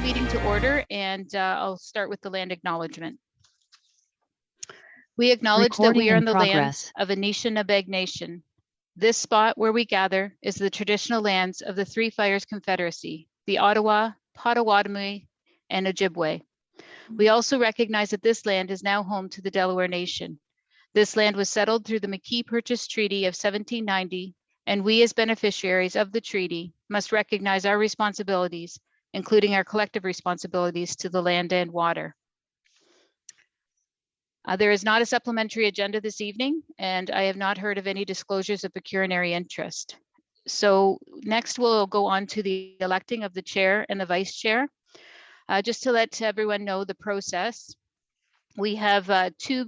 the meeting to order, and I'll start with the land acknowledgement. We acknowledge that we are in the lands of Anishinaabe Nation. This spot where we gather is the traditional lands of the Three Fires Confederacy, the Ottawa, Potawatomi, and Ojibwe. We also recognize that this land is now home to the Delaware Nation. This land was settled through the McKee Purchase Treaty of 1790, and we as beneficiaries of the treaty must recognize our responsibilities, including our collective responsibilities to the land and water. There is not a supplementary agenda this evening, and I have not heard of any disclosures of pecuniary interest. So next we'll go on to the electing of the chair and the vice chair. Just to let everyone know the process, we have two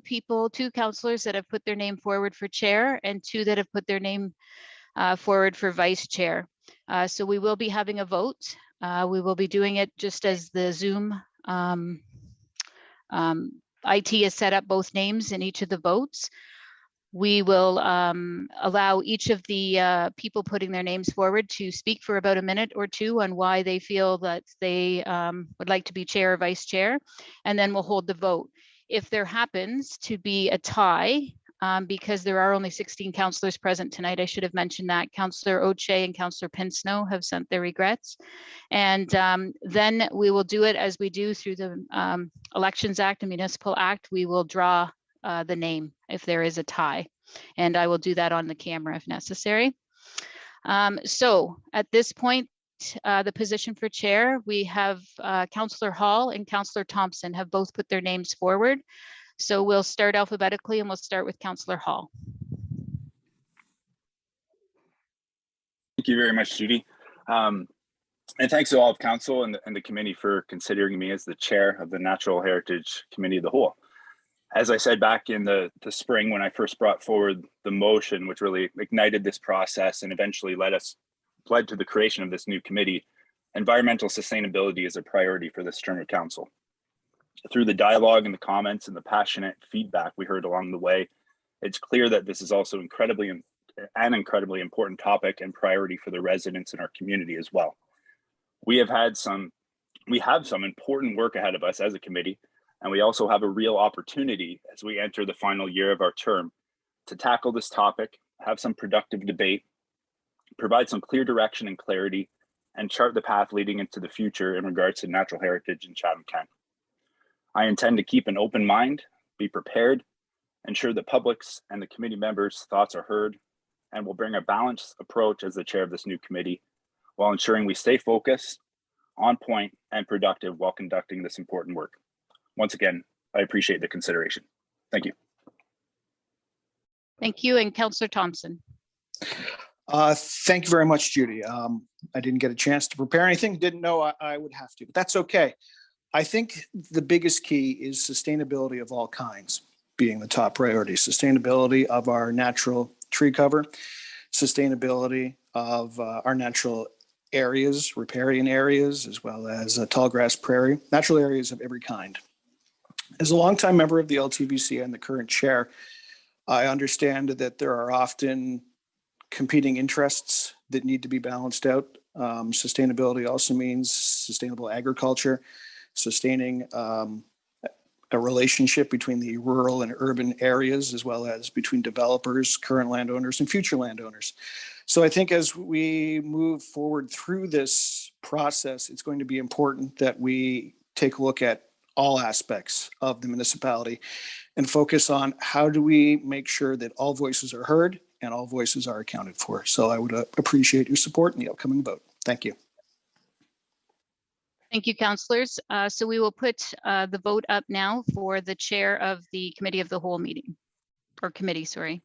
councillors that have put their name forward for chair and two that have put their name forward for vice chair. So we will be having a vote. We will be doing it just as the Zoom IT has set up both names in each of the votes. We will allow each of the people putting their names forward to speak for about a minute or two on why they feel that they would like to be chair or vice chair, and then we'll hold the vote. If there happens to be a tie, because there are only 16 councillors present tonight, I should have mentioned that. Councillor O'Shea and Councillor Pinsnow have sent their regrets. And then we will do it as we do through the Elections Act and Municipal Act. We will draw the name if there is a tie. And I will do that on the camera if necessary. So at this point, the position for chair, we have Councillor Hall and Councillor Thompson have both put their names forward. So we'll start alphabetically and we'll start with Councillor Hall. Thank you very much, Judy. And thanks to all of council and the committee for considering me as the chair of the Natural Heritage Committee of the Whole. As I said back in the spring when I first brought forward the motion, which really ignited this process and eventually led to the creation of this new committee, environmental sustainability is a priority for this term of council. Through the dialogue and the comments and the passionate feedback we heard along the way, it's clear that this is also an incredibly important topic and priority for the residents in our community as well. We have some important work ahead of us as a committee, and we also have a real opportunity as we enter the final year of our term to tackle this topic, have some productive debate, provide some clear direction and clarity, and chart the path leading into the future in regards to natural heritage in Chatham-Kent. I intend to keep an open mind, be prepared, ensure the public's and the committee members' thoughts are heard, and will bring a balanced approach as the chair of this new committee while ensuring we stay focused, on point, and productive while conducting this important work. Once again, I appreciate the consideration. Thank you. Thank you, and Councillor Thompson. Thank you very much, Judy. I didn't get a chance to prepare anything, didn't know I would have to, but that's okay. I think the biggest key is sustainability of all kinds being the top priority. Sustainability of our natural tree cover, sustainability of our natural areas, riparian areas, as well as tall grass prairie, natural areas of every kind. As a longtime member of the LTVC and the current chair, I understand that there are often competing interests that need to be balanced out. Sustainability also means sustainable agriculture, sustaining a relationship between the rural and urban areas, as well as between developers, current landowners, and future landowners. So I think as we move forward through this process, it's going to be important that we take a look at all aspects of the municipality and focus on how do we make sure that all voices are heard and all voices are accounted for. So I would appreciate your support in the upcoming vote. Thank you. Thank you, councillors. So we will put the vote up now for the chair of the Committee of the Whole meeting, or committee, sorry.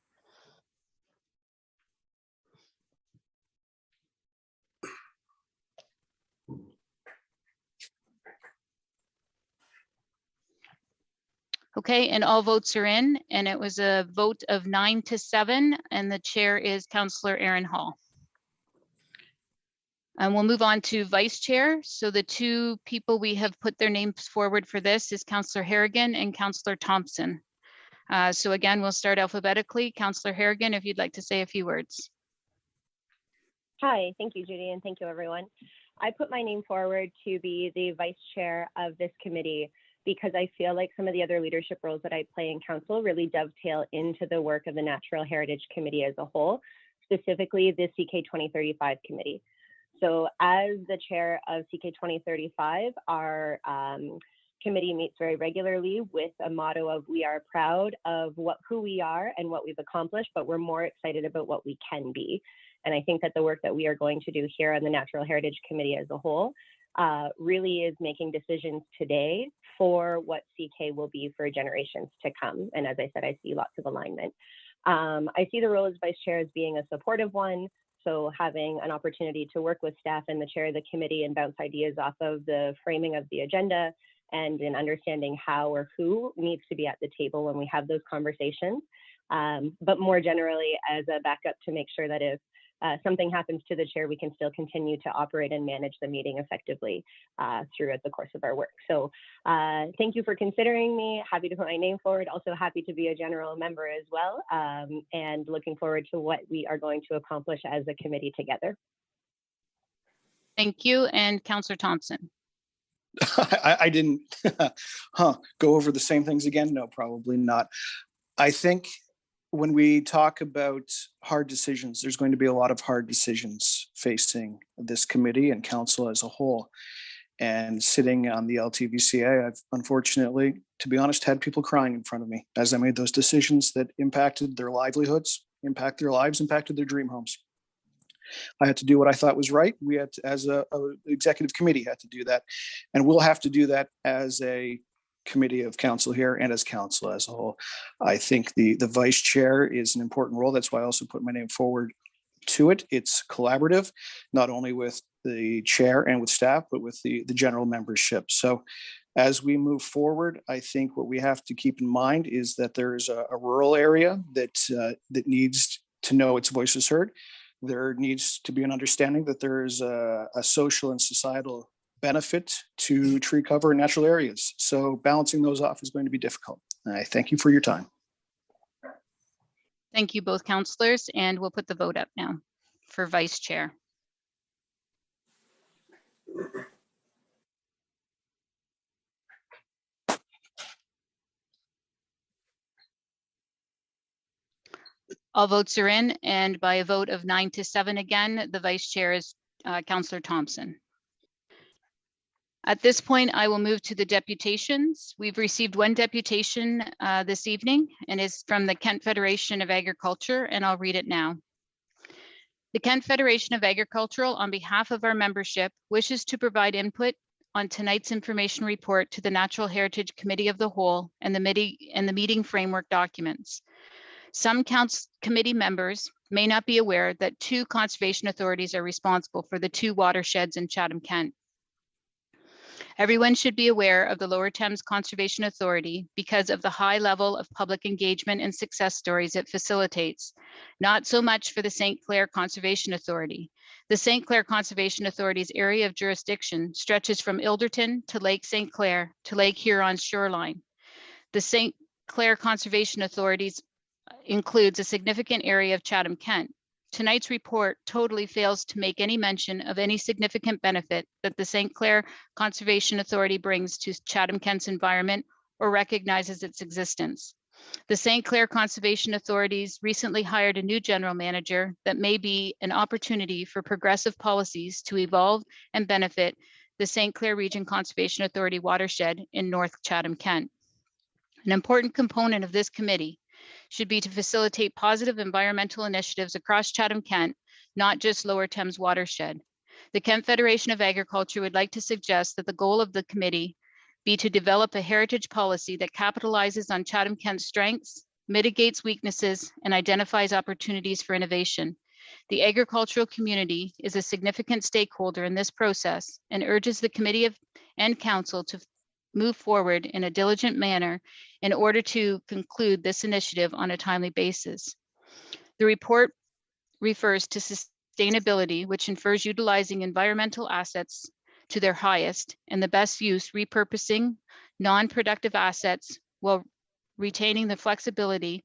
Okay, and all votes are in, and it was a vote of 9-7, and the chair is Councillor Aaron Hall. And we'll move on to vice chair. So the two people we have put their names forward for this is Councillor Harrigan and Councillor Thompson. So again, we'll start alphabetically. Councillor Harrigan, if you'd like to say a few words. Hi, thank you, Judy, and thank you, everyone. I put my name forward to be the vice chair of this committee because I feel like some of the other leadership roles that I play in council really dovetail into the work of the Natural Heritage Committee as a whole, specifically the CK 2035 committee. So as the chair of CK 2035, our committee meets very regularly with a motto of we are proud of who we are and what we've accomplished, but we're more excited about what we can be. And I think that the work that we are going to do here on the Natural Heritage Committee as a whole really is making decisions today for what CK will be for generations to come. And as I said, I see lots of alignment. I see the role as vice chair as being a supportive one. So having an opportunity to work with staff and the chair of the committee and bounce ideas off of the framing of the agenda and in understanding how or who needs to be at the table when we have those conversations. But more generally as a backup to make sure that if something happens to the chair, we can still continue to operate and manage the meeting effectively throughout the course of our work. So thank you for considering me. Happy to put my name forward. Also happy to be a general member as well, and looking forward to what we are going to accomplish as a committee together. Thank you. And Councillor Thompson. I didn't go over the same things again. No, probably not. I think when we talk about hard decisions, there's going to be a lot of hard decisions facing this committee and council as a whole. And sitting on the LTVCA, I've unfortunately, to be honest, had people crying in front of me as I made those decisions that impacted their livelihoods, impacted their lives, impacted their dream homes. I had to do what I thought was right. We had to, as a executive committee, had to do that. And we'll have to do that as a committee of council here and as council as a whole. I think the vice chair is an important role. That's why I also put my name forward to it. It's collaborative, not only with the chair and with staff, but with the general membership. So as we move forward, I think what we have to keep in mind is that there's a rural area that needs to know its voice is heard. There needs to be an understanding that there is a social and societal benefit to tree cover in natural areas. So balancing those off is going to be difficult. I thank you for your time. Thank you both councillors, and we'll put the vote up now for vice chair. All votes are in, and by a vote of 9-7 again, the vice chair is Councillor Thompson. At this point, I will move to the deputations. We've received one deputation this evening, and is from the Kent Federation of Agriculture, and I'll read it now. The Kent Federation of Agricultural, on behalf of our membership, wishes to provide input on tonight's information report to the Natural Heritage Committee of the Whole and the meeting framework documents. Some committee members may not be aware that 2 conservation authorities are responsible for the 2 watersheds in Chatham-Kent. Everyone should be aware of the Lower Thames Conservation Authority because of the high level of public engagement and success stories it facilitates, not so much for the St. Clair Conservation Authority. The St. Clair Conservation Authority's area of jurisdiction stretches from Ilderton to Lake St. Clair to Lake Huron's shoreline. The St. Clair Conservation Authority's includes a significant area of Chatham-Kent. Tonight's report totally fails to make any mention of any significant benefit that the St. Clair Conservation Authority brings to Chatham-Kent's environment or recognizes its existence. The St. Clair Conservation Authorities recently hired a new general manager that may be an opportunity for progressive policies to evolve and benefit the St. Clair Region Conservation Authority watershed in North Chatham-Kent. An important component of this committee should be to facilitate positive environmental initiatives across Chatham-Kent, not just Lower Thames watershed. The Kent Federation of Agriculture would like to suggest that the goal of the committee be to develop a heritage policy that capitalizes on Chatham-Kent's strengths, mitigates weaknesses, and identifies opportunities for innovation. The agricultural community is a significant stakeholder in this process and urges the committee and council to move forward in a diligent manner in order to conclude this initiative on a timely basis. The report refers to sustainability, which infers utilizing environmental assets to their highest and the best use, repurposing non-productive assets while retaining the flexibility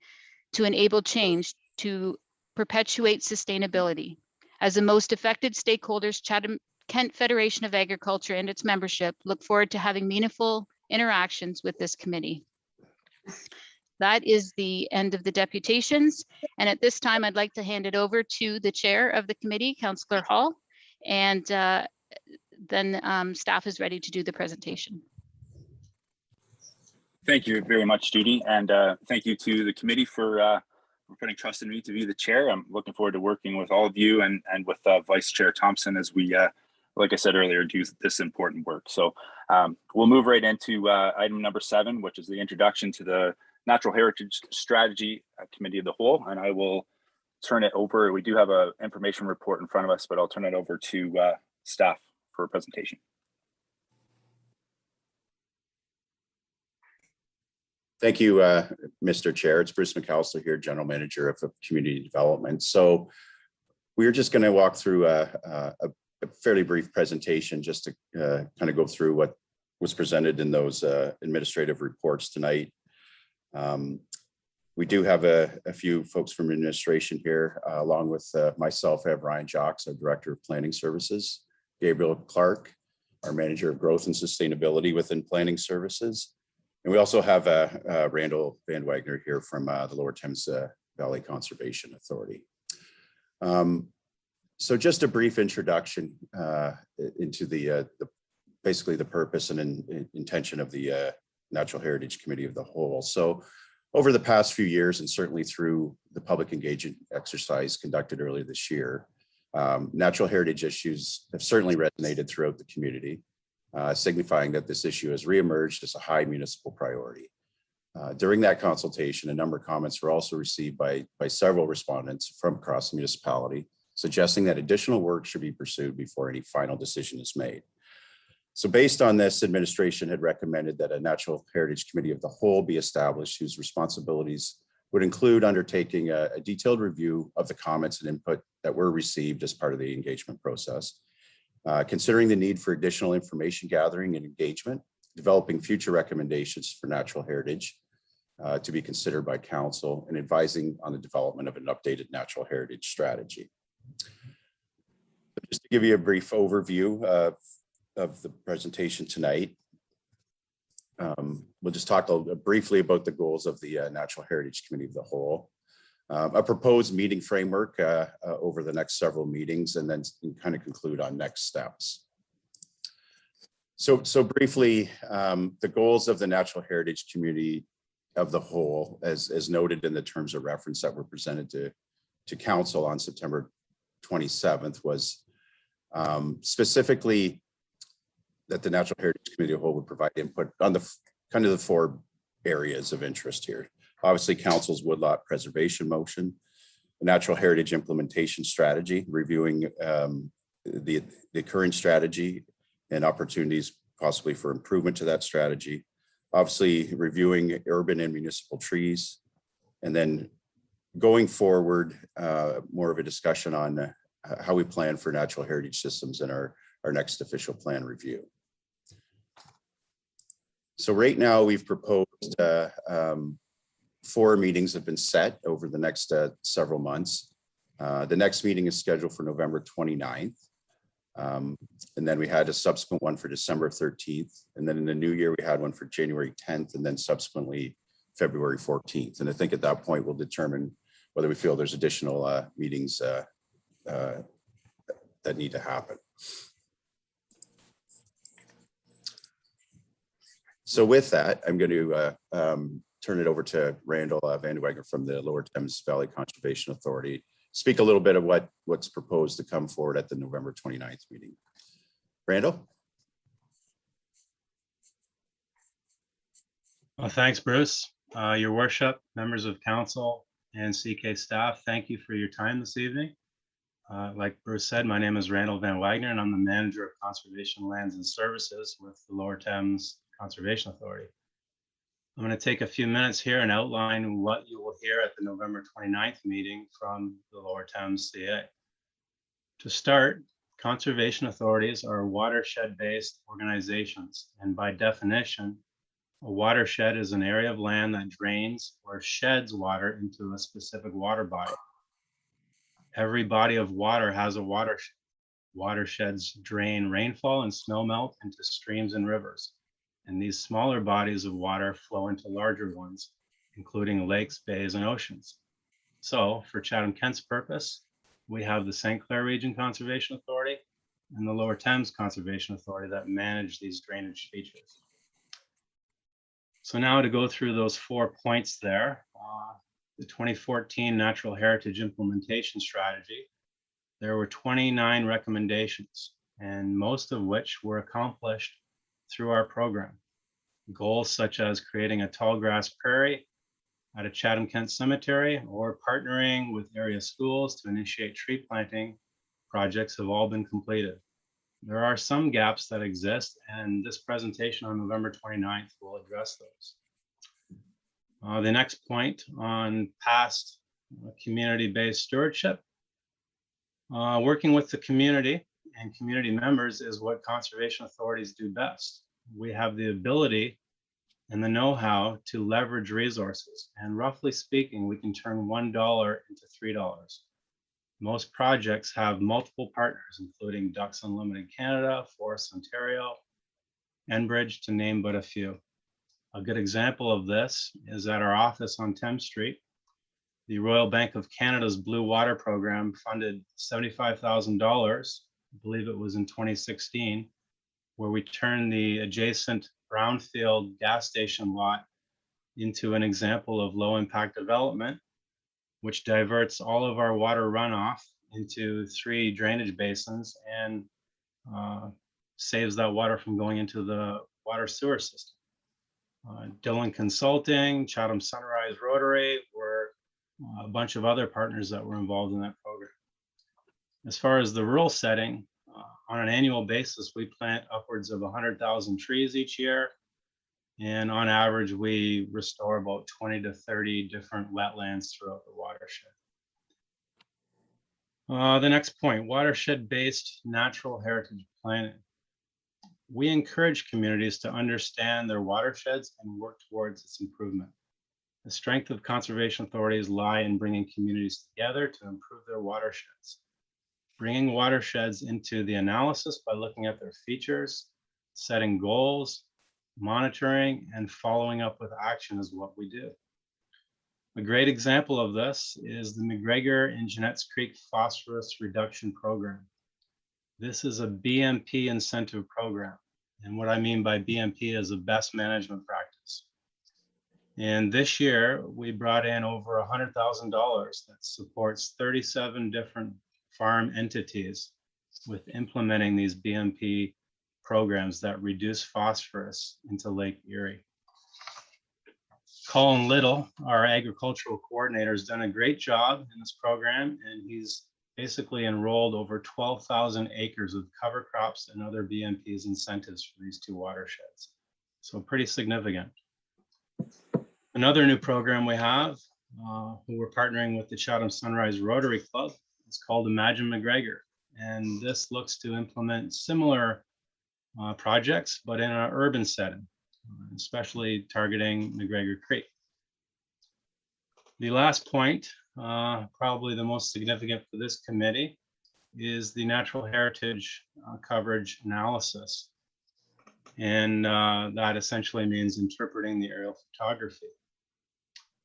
to enable change to perpetuate sustainability. As the most affected stakeholders, Chatham Kent Federation of Agriculture and its membership look forward to having meaningful interactions with this committee. That is the end of the deputations. And at this time, I'd like to hand it over to the chair of the committee, Councillor Hall, and then staff is ready to do the presentation. Thank you very much, Judy, and thank you to the committee for putting trust in me to be the chair. I'm looking forward to working with all of you and with Vice Chair Thompson as we, like I said earlier, do this important work. So we'll move right into item number 7, which is the introduction to the Natural Heritage Strategy Committee of the Whole, and I will turn it over. We do have an information report in front of us, but I'll turn it over to staff for a presentation. Thank you, Mr. Chair. It's Bruce McAllister here, General Manager of Community Development. So we're just going to walk through a fairly brief presentation just to kind of go through what was presented in those administrative reports tonight. We do have a few folks from administration here, along with myself. I have Ryan Jocks, our Director of Planning Services, Gabriel Clark, our Manager of Growth and Sustainability within Planning Services. And we also have Randall Van Wagner here from the Lower Thames Valley Conservation Authority. So just a brief introduction into basically the purpose and intention of the Natural Heritage Committee of the Whole. So over the past few years, and certainly through the public engagement exercise conducted earlier this year, natural heritage issues have certainly resonated throughout the community, signifying that this issue has reemerged as a high municipal priority. During that consultation, a number of comments were also received by several respondents from across the municipality, suggesting that additional work should be pursued before any final decision is made. So based on this, administration had recommended that a Natural Heritage Committee of the Whole be established, whose responsibilities would include undertaking a detailed review of the comments and input that were received as part of the engagement process, considering the need for additional information gathering and engagement, developing future recommendations for natural heritage to be considered by council, and advising on the development of an updated natural heritage strategy. Just to give you a brief overview of the presentation tonight, we'll just talk briefly about the goals of the Natural Heritage Committee of the Whole, a proposed meeting framework over the next several meetings, and then kind of conclude on next steps. So briefly, the goals of the Natural Heritage Committee of the Whole, as noted in the terms of reference that were presented to council on September 27th, was specifically that the Natural Heritage Committee of the Whole would provide input on the kind of the 4 areas of interest here. Obviously, council's woodlot preservation motion, the natural heritage implementation strategy, reviewing the current strategy and opportunities possibly for improvement to that strategy. Obviously, reviewing urban and municipal trees, and then going forward, more of a discussion on how we plan for natural heritage systems in our next official plan review. So right now we've proposed 4 meetings have been set over the next several months. The next meeting is scheduled for November 29th. And then we had a subsequent one for December 13th. And then in the new year, we had one for January 10th, and then subsequently February 14th. And I think at that point, we'll determine whether we feel there's additional meetings that need to happen. So with that, I'm going to turn it over to Randall Van Wagner from the Lower Thames Valley Conservation Authority. Speak a little bit of what's proposed to come forward at the November 29th meeting. Randall? Well, thanks, Bruce. Your worship, members of council, and CK staff, thank you for your time this evening. Like Bruce said, my name is Randall Van Wagner, and I'm the Manager of Conservation Lands and Services with the Lower Thames Conservation Authority. I'm going to take a few minutes here and outline what you will hear at the November 29th meeting from the Lower Thames CA. To start, conservation authorities are watershed-based organizations, and by definition, a watershed is an area of land that drains or sheds water into a specific water body. Every body of water has a watershed. watersheds drain rainfall and snowmelt into streams and rivers. And these smaller bodies of water flow into larger ones, including lakes, bays, and oceans. So for Chatham-Kent's purpose, we have the St. Clair Region Conservation Authority and the Lower Thames Conservation Authority that manage these drainage features. So now to go through those 4 points there, the 2014 Natural Heritage Implementation Strategy, there were 29 recommendations, and most of which were accomplished through our program. Goals such as creating a tall grass prairie at a Chatham-Kent cemetery or partnering with area schools to initiate tree planting projects have all been completed. There are some gaps that exist, and this presentation on November 29th will address those. The next point on past community-based stewardship. Working with the community and community members is what conservation authorities do best. We have the ability and the know-how to leverage resources, and roughly speaking, we can turn $1 into $3. Most projects have multiple partners, including Ducks Unlimited Canada, Forests Ontario, Enbridge, to name but a few. A good example of this is at our office on Thames Street. The Royal Bank of Canada's Blue Water Program funded $75,000, I believe it was in 2016, where we turned the adjacent brownfield gas station lot into an example of low impact development, which diverts all of our water runoff into 3 drainage basins and saves that water from going into the water sewer system. Dillon Consulting, Chatham Sunrise Rotary were a bunch of other partners that were involved in that program. As far as the rural setting, on an annual basis, we plant upwards of 100,000 trees each year. And on average, we restore about 20 to 30 different wetlands throughout the watershed. The next point, watershed-based natural heritage planning. We encourage communities to understand their watersheds and work towards its improvement. The strength of conservation authorities lie in bringing communities together to improve their watersheds. Bringing watersheds into the analysis by looking at their features, setting goals, monitoring, and following up with action is what we do. A great example of this is the McGregor and Jeanette's Creek Phosphorus Reduction Program. This is a BMP incentive program. And what I mean by BMP is a best management practice. And this year, we brought in over $100,000 that supports 37 different farm entities with implementing these BMP programs that reduce phosphorus into Lake Erie. Colin Little, our agricultural coordinator, has done a great job in this program, and he's basically enrolled over 12,000 acres of cover crops and other BMP's incentives for these 2 watersheds. So pretty significant. Another new program we have, who we're partnering with the Chatham Sunrise Rotary Club, is called Imagine McGregor. And this looks to implement similar projects, but in an urban setting, especially targeting McGregor Creek. The last point, probably the most significant for this committee, is the natural heritage coverage analysis. And that essentially means interpreting the aerial photography.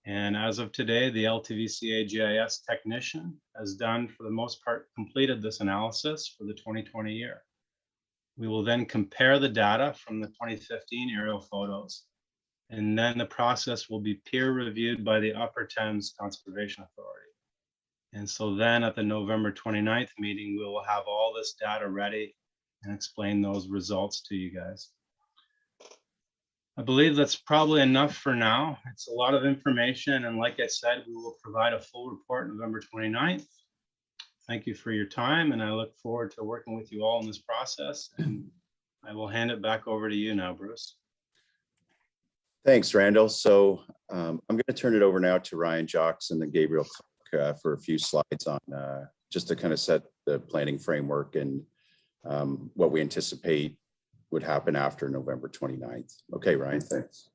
And as of today, the LTVCA GIS technician has done, for the most part, completed this analysis for the 2020 year. We will then compare the data from the 2015 aerial photos, and then the process will be peer reviewed by the Upper Thames Conservation Authority. And so then at the November 29th meeting, we will have all this data ready and explain those results to you guys. I believe that's probably enough for now. It's a lot of information, and like I said, we will provide a full report November 29th. Thank you for your time, and I look forward to working with you all in this process. And I will hand it back over to you now, Bruce. Thanks, Randall. So I'm going to turn it over now to Ryan Jocks and then Gabriel Clark, for a few slides on just to kind of set the planning framework and what we anticipate would happen after November 29th. Okay, Ryan, thanks.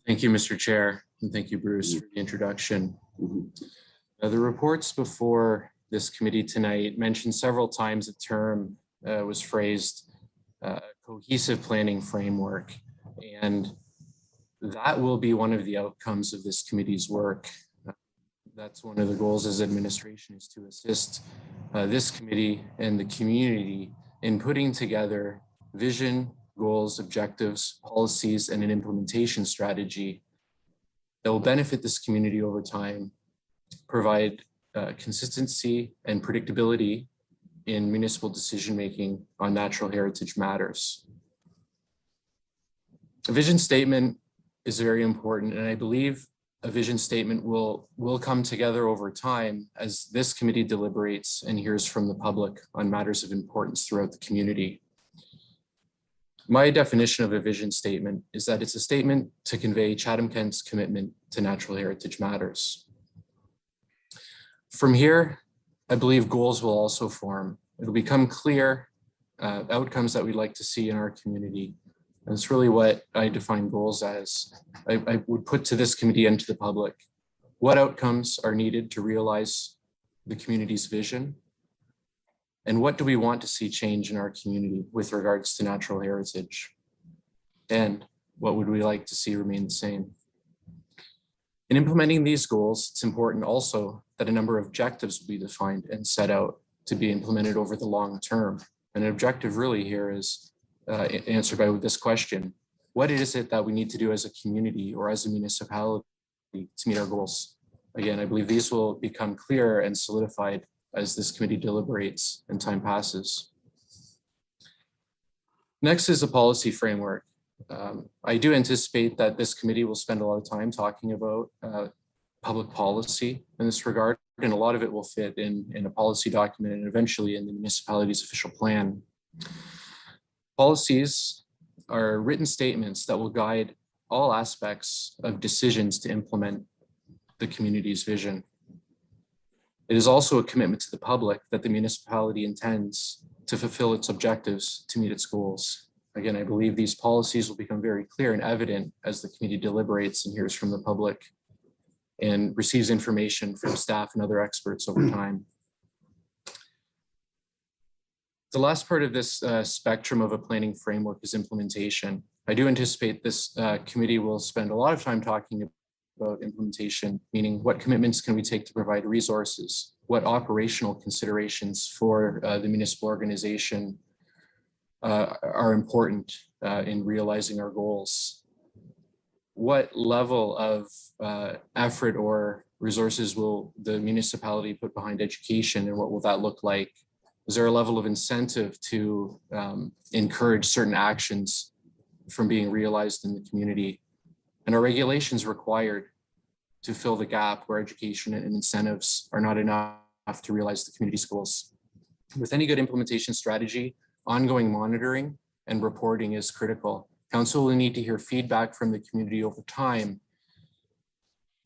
Thank you, Mr. Chair, and thank you, Bruce, for the introduction. The reports before this committee tonight mentioned several times the term was phrased cohesive planning framework. And that will be one of the outcomes of this committee's work. That's one of the goals as administration, is to assist this committee and the community in putting together vision, goals, objectives, policies, and an implementation strategy that will benefit this community over time, provide consistency and predictability in municipal decision-making on natural heritage matters. A vision statement is very important, and I believe a vision statement will come together over time as this committee deliberates and hears from the public on matters of importance throughout the community. My definition of a vision statement is that it's a statement to convey Chatham-Kent's commitment to natural heritage matters. From here, I believe goals will also form. It'll become clear outcomes that we'd like to see in our community. And it's really what I define goals as. I would put to this committee and to the public, what outcomes are needed to realize the community's vision? And what do we want to see change in our community with regards to natural heritage? And what would we like to see remain the same? In implementing these goals, it's important also that a number of objectives will be defined and set out to be implemented over the long term. And an objective really here is answered by this question: what is it that we need to do as a community or as a municipality to meet our goals? Again, I believe these will become clear and solidified as this committee deliberates and time passes. Next is a policy framework. I do anticipate that this committee will spend a lot of time talking about public policy in this regard, and a lot of it will fit in a policy document and eventually in the municipality's official plan. Policies are written statements that will guide all aspects of decisions to implement the community's vision. It is also a commitment to the public that the municipality intends to fulfill its objectives to meet its goals. Again, I believe these policies will become very clear and evident as the committee deliberates and hears from the public and receives information from staff and other experts over time. The last part of this spectrum of a planning framework is implementation. I do anticipate this committee will spend a lot of time talking about implementation, meaning what commitments can we take to provide resources, what operational considerations for the municipal organization are important in realizing our goals, what level of effort or resources will the municipality put behind education, and what will that look like? Is there a level of incentive to encourage certain actions from being realized in the community? And are regulations required to fill the gap where education and incentives are not enough to realize the community's goals? With any good implementation strategy, ongoing monitoring and reporting is critical. Council will need to hear feedback from the community over time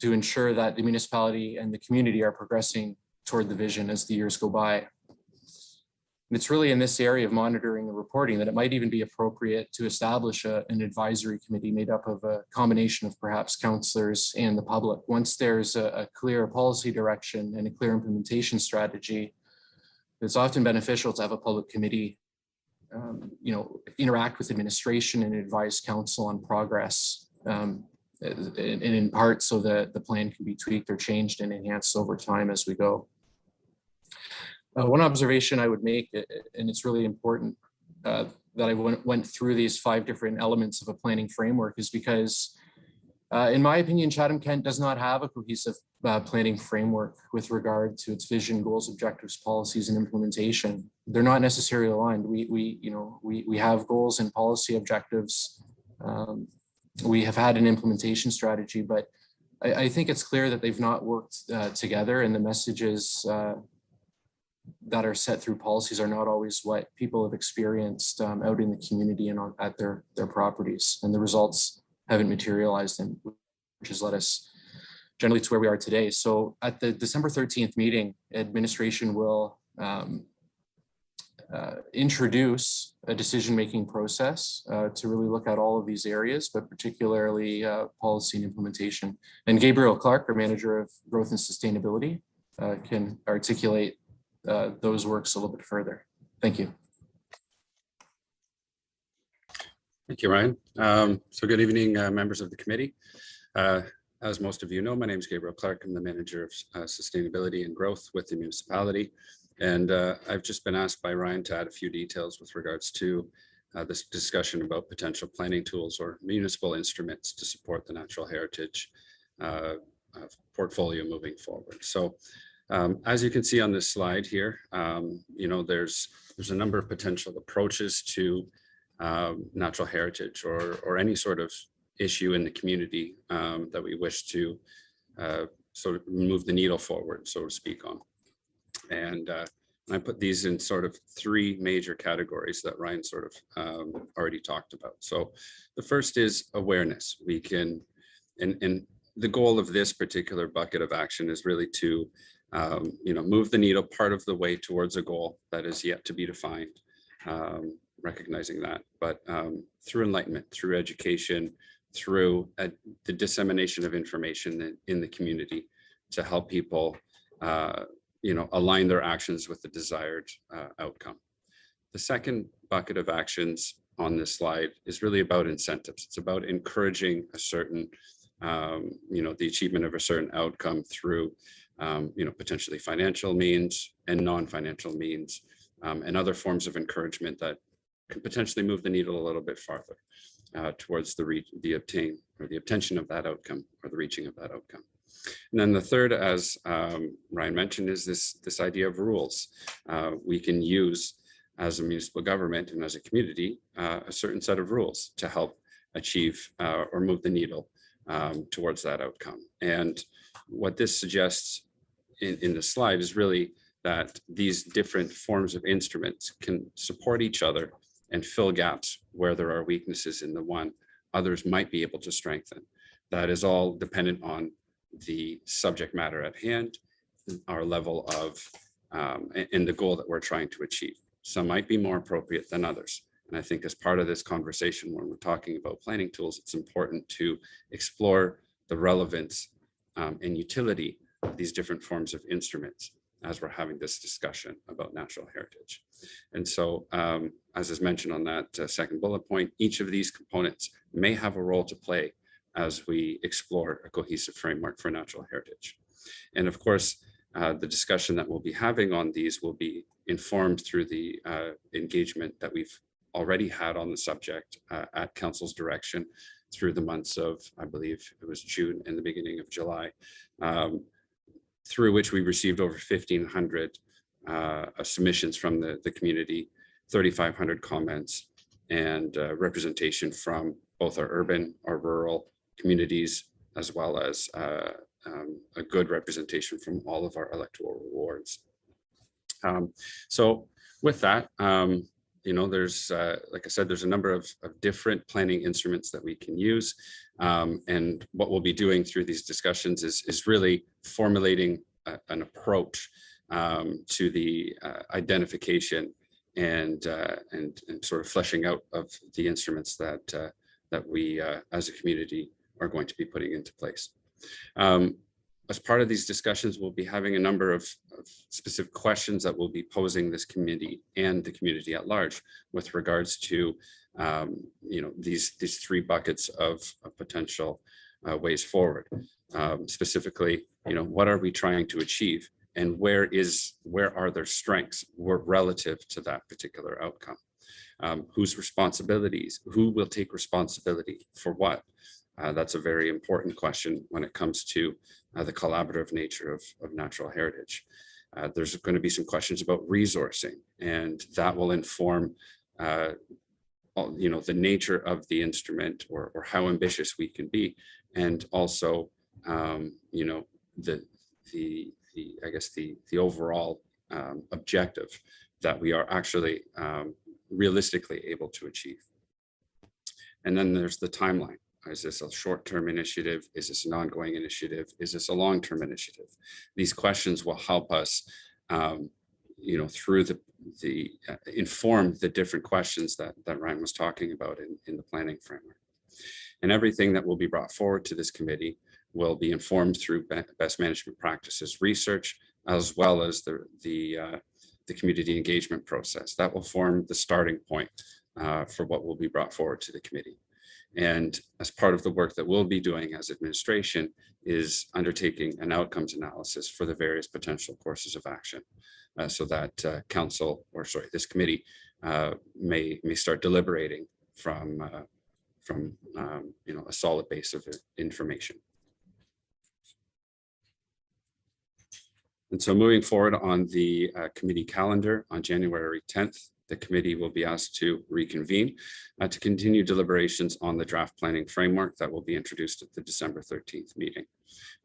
to ensure that the municipality and the community are progressing toward the vision as the years go by. And it's really in this area of monitoring and reporting that it might even be appropriate to establish an advisory committee made up of a combination of perhaps councillors and the public. Once there's a clear policy direction and a clear implementation strategy, it's often beneficial to have a public committee interact with administration and advise council on progress, and in part so that the plan can be tweaked or changed and enhanced over time as we go. One observation I would make, and it's really important that I went through these 5 different elements of a planning framework, is because in my opinion, Chatham-Kent does not have a cohesive planning framework with regard to its vision, goals, objectives, policies, and implementation. They're not necessarily aligned. We have goals and policy objectives. We have had an implementation strategy, but I think it's clear that they've not worked together, and the messages that are set through policies are not always what people have experienced out in the community and at their properties, and the results haven't materialized, and which has led us generally to where we are today. So at the December 13th meeting, administration will introduce a decision-making process to really look at all of these areas, but particularly policy and implementation. And Gabriel Clark, our Manager of Growth and Sustainability, can articulate those works a little bit further. Thank you. Thank you, Ryan. So good evening, members of the committee. As most of you know, my name is Gabriel Clark. I'm the manager of sustainability and growth with the municipality. And I've just been asked by Ryan to add a few details with regards to this discussion about potential planning tools or municipal instruments to support the natural heritage portfolio moving forward. So as you can see on this slide here, there's a number of potential approaches to natural heritage or any sort of issue in the community that we wish to sort of move the needle forward, so to speak, on. And I put these in sort of three major categories that Ryan sort of already talked about. So the first is awareness. We can, and the goal of this particular bucket of action is really to, move the needle part of the way towards a goal that is yet to be defined, recognizing that, but through enlightenment, through education, through the dissemination of information in the community to help people align their actions with the desired outcome. The second bucket of actions on this slide is really about incentives. It's about encouraging a certain, the achievement of a certain outcome through, potentially financial means and non-financial means, and other forms of encouragement that can potentially move the needle a little bit farther towards the obtention of that outcome or the reaching of that outcome. And then the third, as Ryan mentioned, is this idea of rules. We can use as a municipal government and as a community a certain set of rules to help achieve or move the needle towards that outcome. And what this suggests in the slide is really that these different forms of instruments can support each other and fill gaps where there are weaknesses in the one others might be able to strengthen. That is all dependent on the subject matter at hand, our level of, and the goal that we're trying to achieve. Some might be more appropriate than others. And I think as part of this conversation, when we're talking about planning tools, it's important to explore the relevance and utility of these different forms of instruments as we're having this discussion about natural heritage. And so, as is mentioned on that second bullet point, each of these components may have a role to play as we explore a cohesive framework for natural heritage. And of course, the discussion that we'll be having on these will be informed through the engagement that we've already had on the subject at Council's direction through the months of, I believe it was June and the beginning of July, through which we received over 1,500 submissions from the community, 3,500 comments, and representation from both our urban, our rural communities, as well as a good representation from all of our electoral wards. So with that, there's, like I said, there's a number of different planning instruments that we can use. And what we'll be doing through these discussions is really formulating an approach to the identification and sort of fleshing out of the instruments that we as a community are going to be putting into place. As part of these discussions, we'll be having a number of specific questions that we'll be posing this committee and the community at large with regards to these three buckets of potential ways forward. Specifically, what are we trying to achieve, and where are their strengths relative to that particular outcome? Whose responsibilities? Who will take responsibility for what? That's a very important question when it comes to the collaborative nature of natural heritage. There's going to be some questions about resourcing, and that will inform the nature of the instrument or how ambitious we can be, and also the overall objective that we are actually realistically able to achieve. And then there's the timeline. Is this a short-term initiative? Is this an ongoing initiative? Is this a long-term initiative? These questions will help us, through inform the different questions that Ryan was talking about in the planning framework. And everything that will be brought forward to this committee will be informed through best management practices research, as well as the community engagement process. That will form the starting point for what will be brought forward to the committee. And as part of the work that we'll be doing as administration is undertaking an outcomes analysis for the various potential courses of action so that this committee may start deliberating from a solid base of information. And so moving forward on the committee calendar on January 10th, the committee will be asked to reconvene to continue deliberations on the draft planning framework that will be introduced at the December 13th meeting.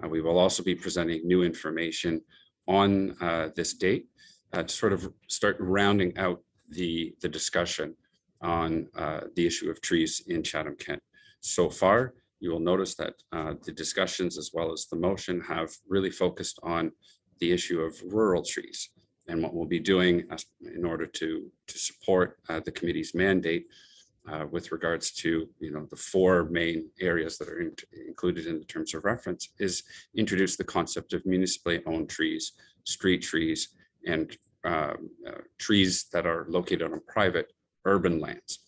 We will also be presenting new information on this date to sort of start rounding out the discussion on the issue of trees in Chatham-Kent. So far, you will notice that the discussions as well as the motion have really focused on the issue of rural trees. And what we'll be doing in order to support the committee's mandate with regards to the four main areas that are included in the terms of reference is introduce the concept of municipally owned trees, street trees, and trees that are located on private urban lands.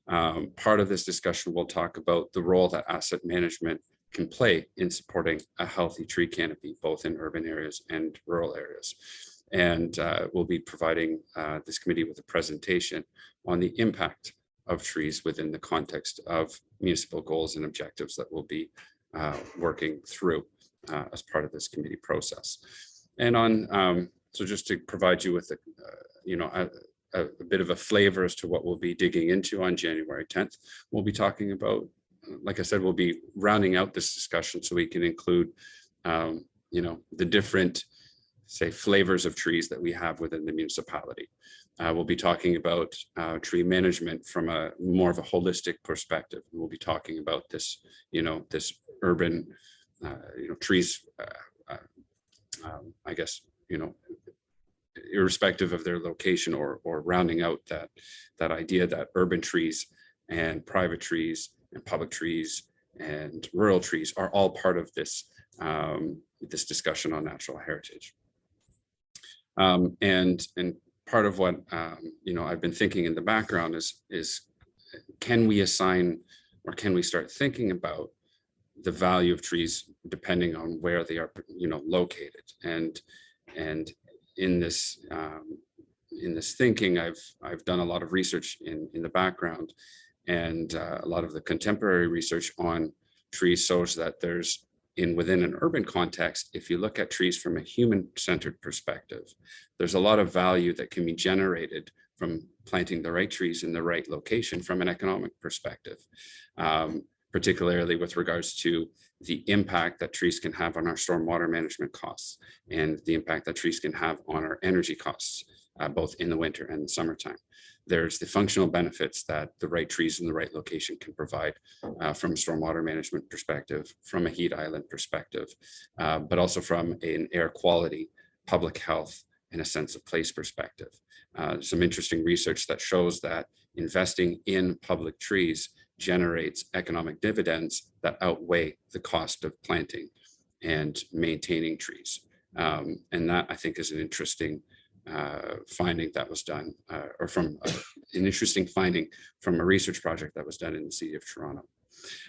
Part of this discussion will talk about the role that asset management can play in supporting a healthy tree canopy, both in urban areas and rural areas. And we'll be providing this committee with a presentation on the impact of trees within the context of municipal goals and objectives that we'll be working through as part of this committee process. And on, so just to provide you with a bit of a flavor as to what we'll be digging into on January 10th, we'll be talking about, like I said, we'll be rounding out this discussion so we can include, the different, say, flavors of trees that we have within the municipality. We'll be talking about tree management from a more of a holistic perspective. We'll be talking about this, this urban, trees, I guess, irrespective of their location or rounding out that idea that urban trees and private trees and public trees and rural trees are all part of this, this discussion on natural heritage. And part of what I've been thinking in the background is can we assign or can we start thinking about the value of trees depending on where they are located, and in this thinking I've done a lot of research in the background, and a lot of the contemporary research on trees shows that there's within an urban context, if you look at trees from a human-centered perspective, there's a lot of value that can be generated from planting the right trees in the right location from an economic perspective, particularly with regards to the impact that trees can have on our stormwater management costs and the impact that trees can have on our energy costs, both in the winter and the summertime. There's the functional benefits that the right trees in the right location can provide from a stormwater management perspective, from a heat island perspective, but also from an air quality, public health, and a sense of place perspective. Some interesting research that shows that investing in public trees generates economic dividends that outweigh the cost of planting and maintaining trees. And that, I think, is an interesting finding that was done, or from an interesting finding from a research project that was done in the city of Toronto.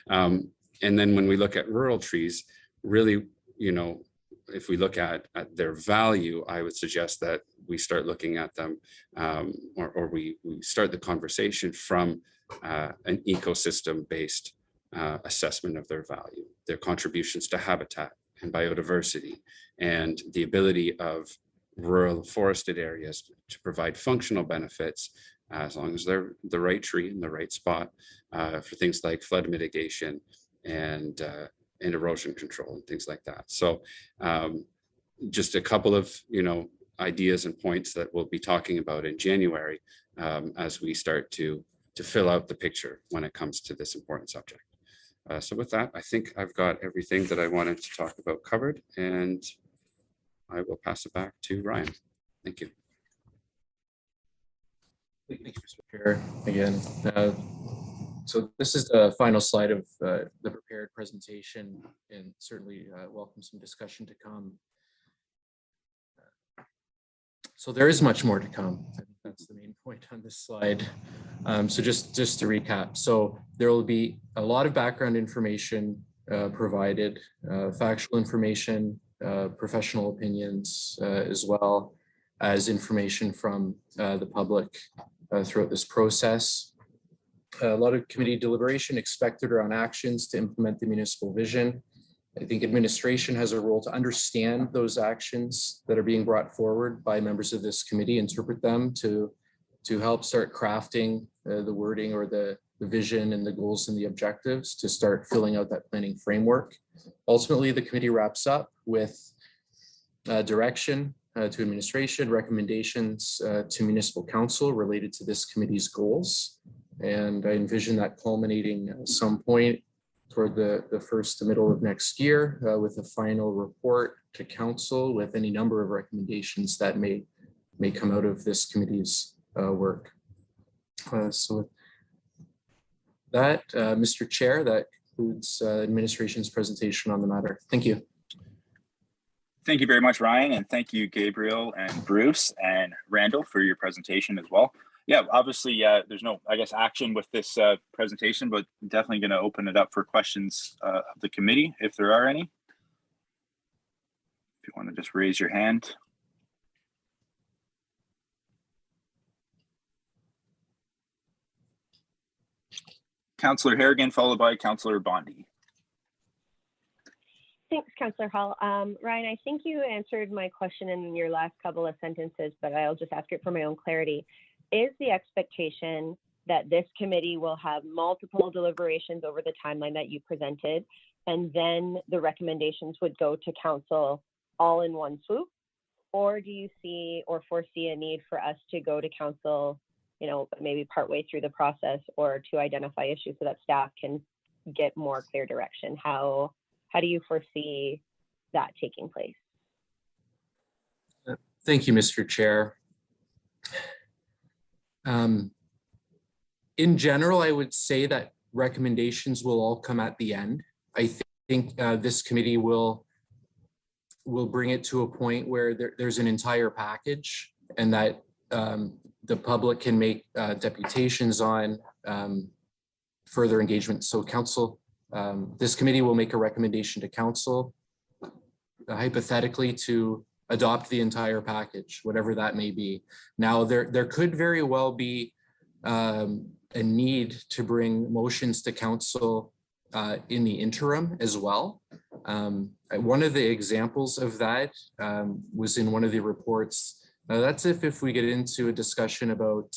And then when we look at rural trees, really, if we look at their value, I would suggest that we start looking at them, or we start the conversation from an ecosystem-based assessment of their value, their contributions to habitat and biodiversity, and the ability of rural forested areas to provide functional benefits as long as they're the right tree in the right spot for things like flood mitigation and erosion control and things like that. So just a couple of ideas and points that we'll be talking about in January as we start to fill out the picture when it comes to this important subject. So with that, I think I've got everything that I wanted to talk about covered, and I will pass it back to Ryan. Thank you. Thank you, Mr. Chair, again. So this is the final slide of the prepared presentation, and certainly welcome some discussion to come. So there is much more to come. I think that's the main point on this slide. So just to recap, so there will be a lot of background information provided, factual information, professional opinions, as well as information from the public throughout this process. A lot of committee deliberation expected around actions to implement the municipal vision. I think administration has a role to understand those actions that are being brought forward by members of this committee, interpret them to help start crafting the wording or the vision and the goals and the objectives to start filling out that planning framework. Ultimately, the committee wraps up with direction to administration, recommendations to municipal council related to this committee's goals. And I envision that culminating at some point toward the first to middle of next year with a final report to council with any number of recommendations that may come out of this committee's work. So with that, Mr. Chair, that concludes administration's presentation on the matter. Thank you. Thank you very much, Ryan, and thank you, Gabriel and Bruce and Randall, for your presentation as well. Yeah, obviously, there's no, I guess, action with this presentation, but definitely going to open it up for questions of the committee, if there are any. If you want to just raise your hand. Councillor Harrigan, followed by Councillor Bondi. Thanks, Councillor Hall. Ryan, I think you answered my question in your last couple of sentences, but I'll just ask it for my own clarity. Is the expectation that this committee will have multiple deliberations over the timeline that you presented, and then the recommendations would go to council all in one swoop? Or do you see or foresee a need for us to go to council, you know, maybe partway through the process, or to identify issues so that staff can get more clear direction? How do you foresee that taking place? Thank you, Mr. Chair. In general, I would say that recommendations will all come at the end. I think this committee will bring it to a point where there's an entire package, and that the public can make deputations on further engagement. So council, this committee will make a recommendation to council, hypothetically, to adopt the entire package, whatever that may be. Now, there could very well be a need to bring motions to council in the interim as well. One of the examples of that was in one of the reports. That's if we get into a discussion about,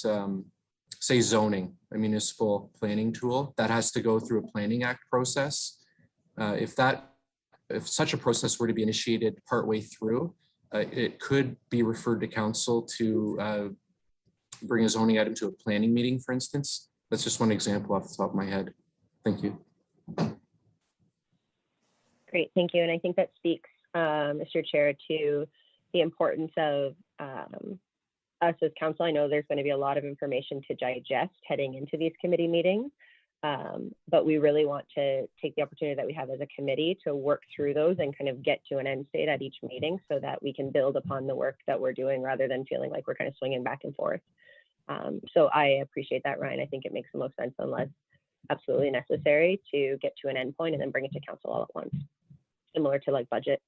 say, zoning, a municipal planning tool that has to go through a Planning Act process. If such a process were to be initiated partway through, it could be referred to council to bring a zoning item to a planning meeting, for instance. That's just one example off the top of my head. Thank you. Great, thank you. And I think that speaks, Mr. Chair, to the importance of us as council. I know there's going to be a lot of information to digest heading into these committee meetings, but we really want to take the opportunity that we have as a committee to work through those and kind of get to an end state at each meeting so that we can build upon the work that we're doing rather than feeling like we're kind of swinging back and forth. So I appreciate that, Ryan. I think it makes the most sense, unless absolutely necessary, to get to an end point and then bring it to council all at once, similar to like budget.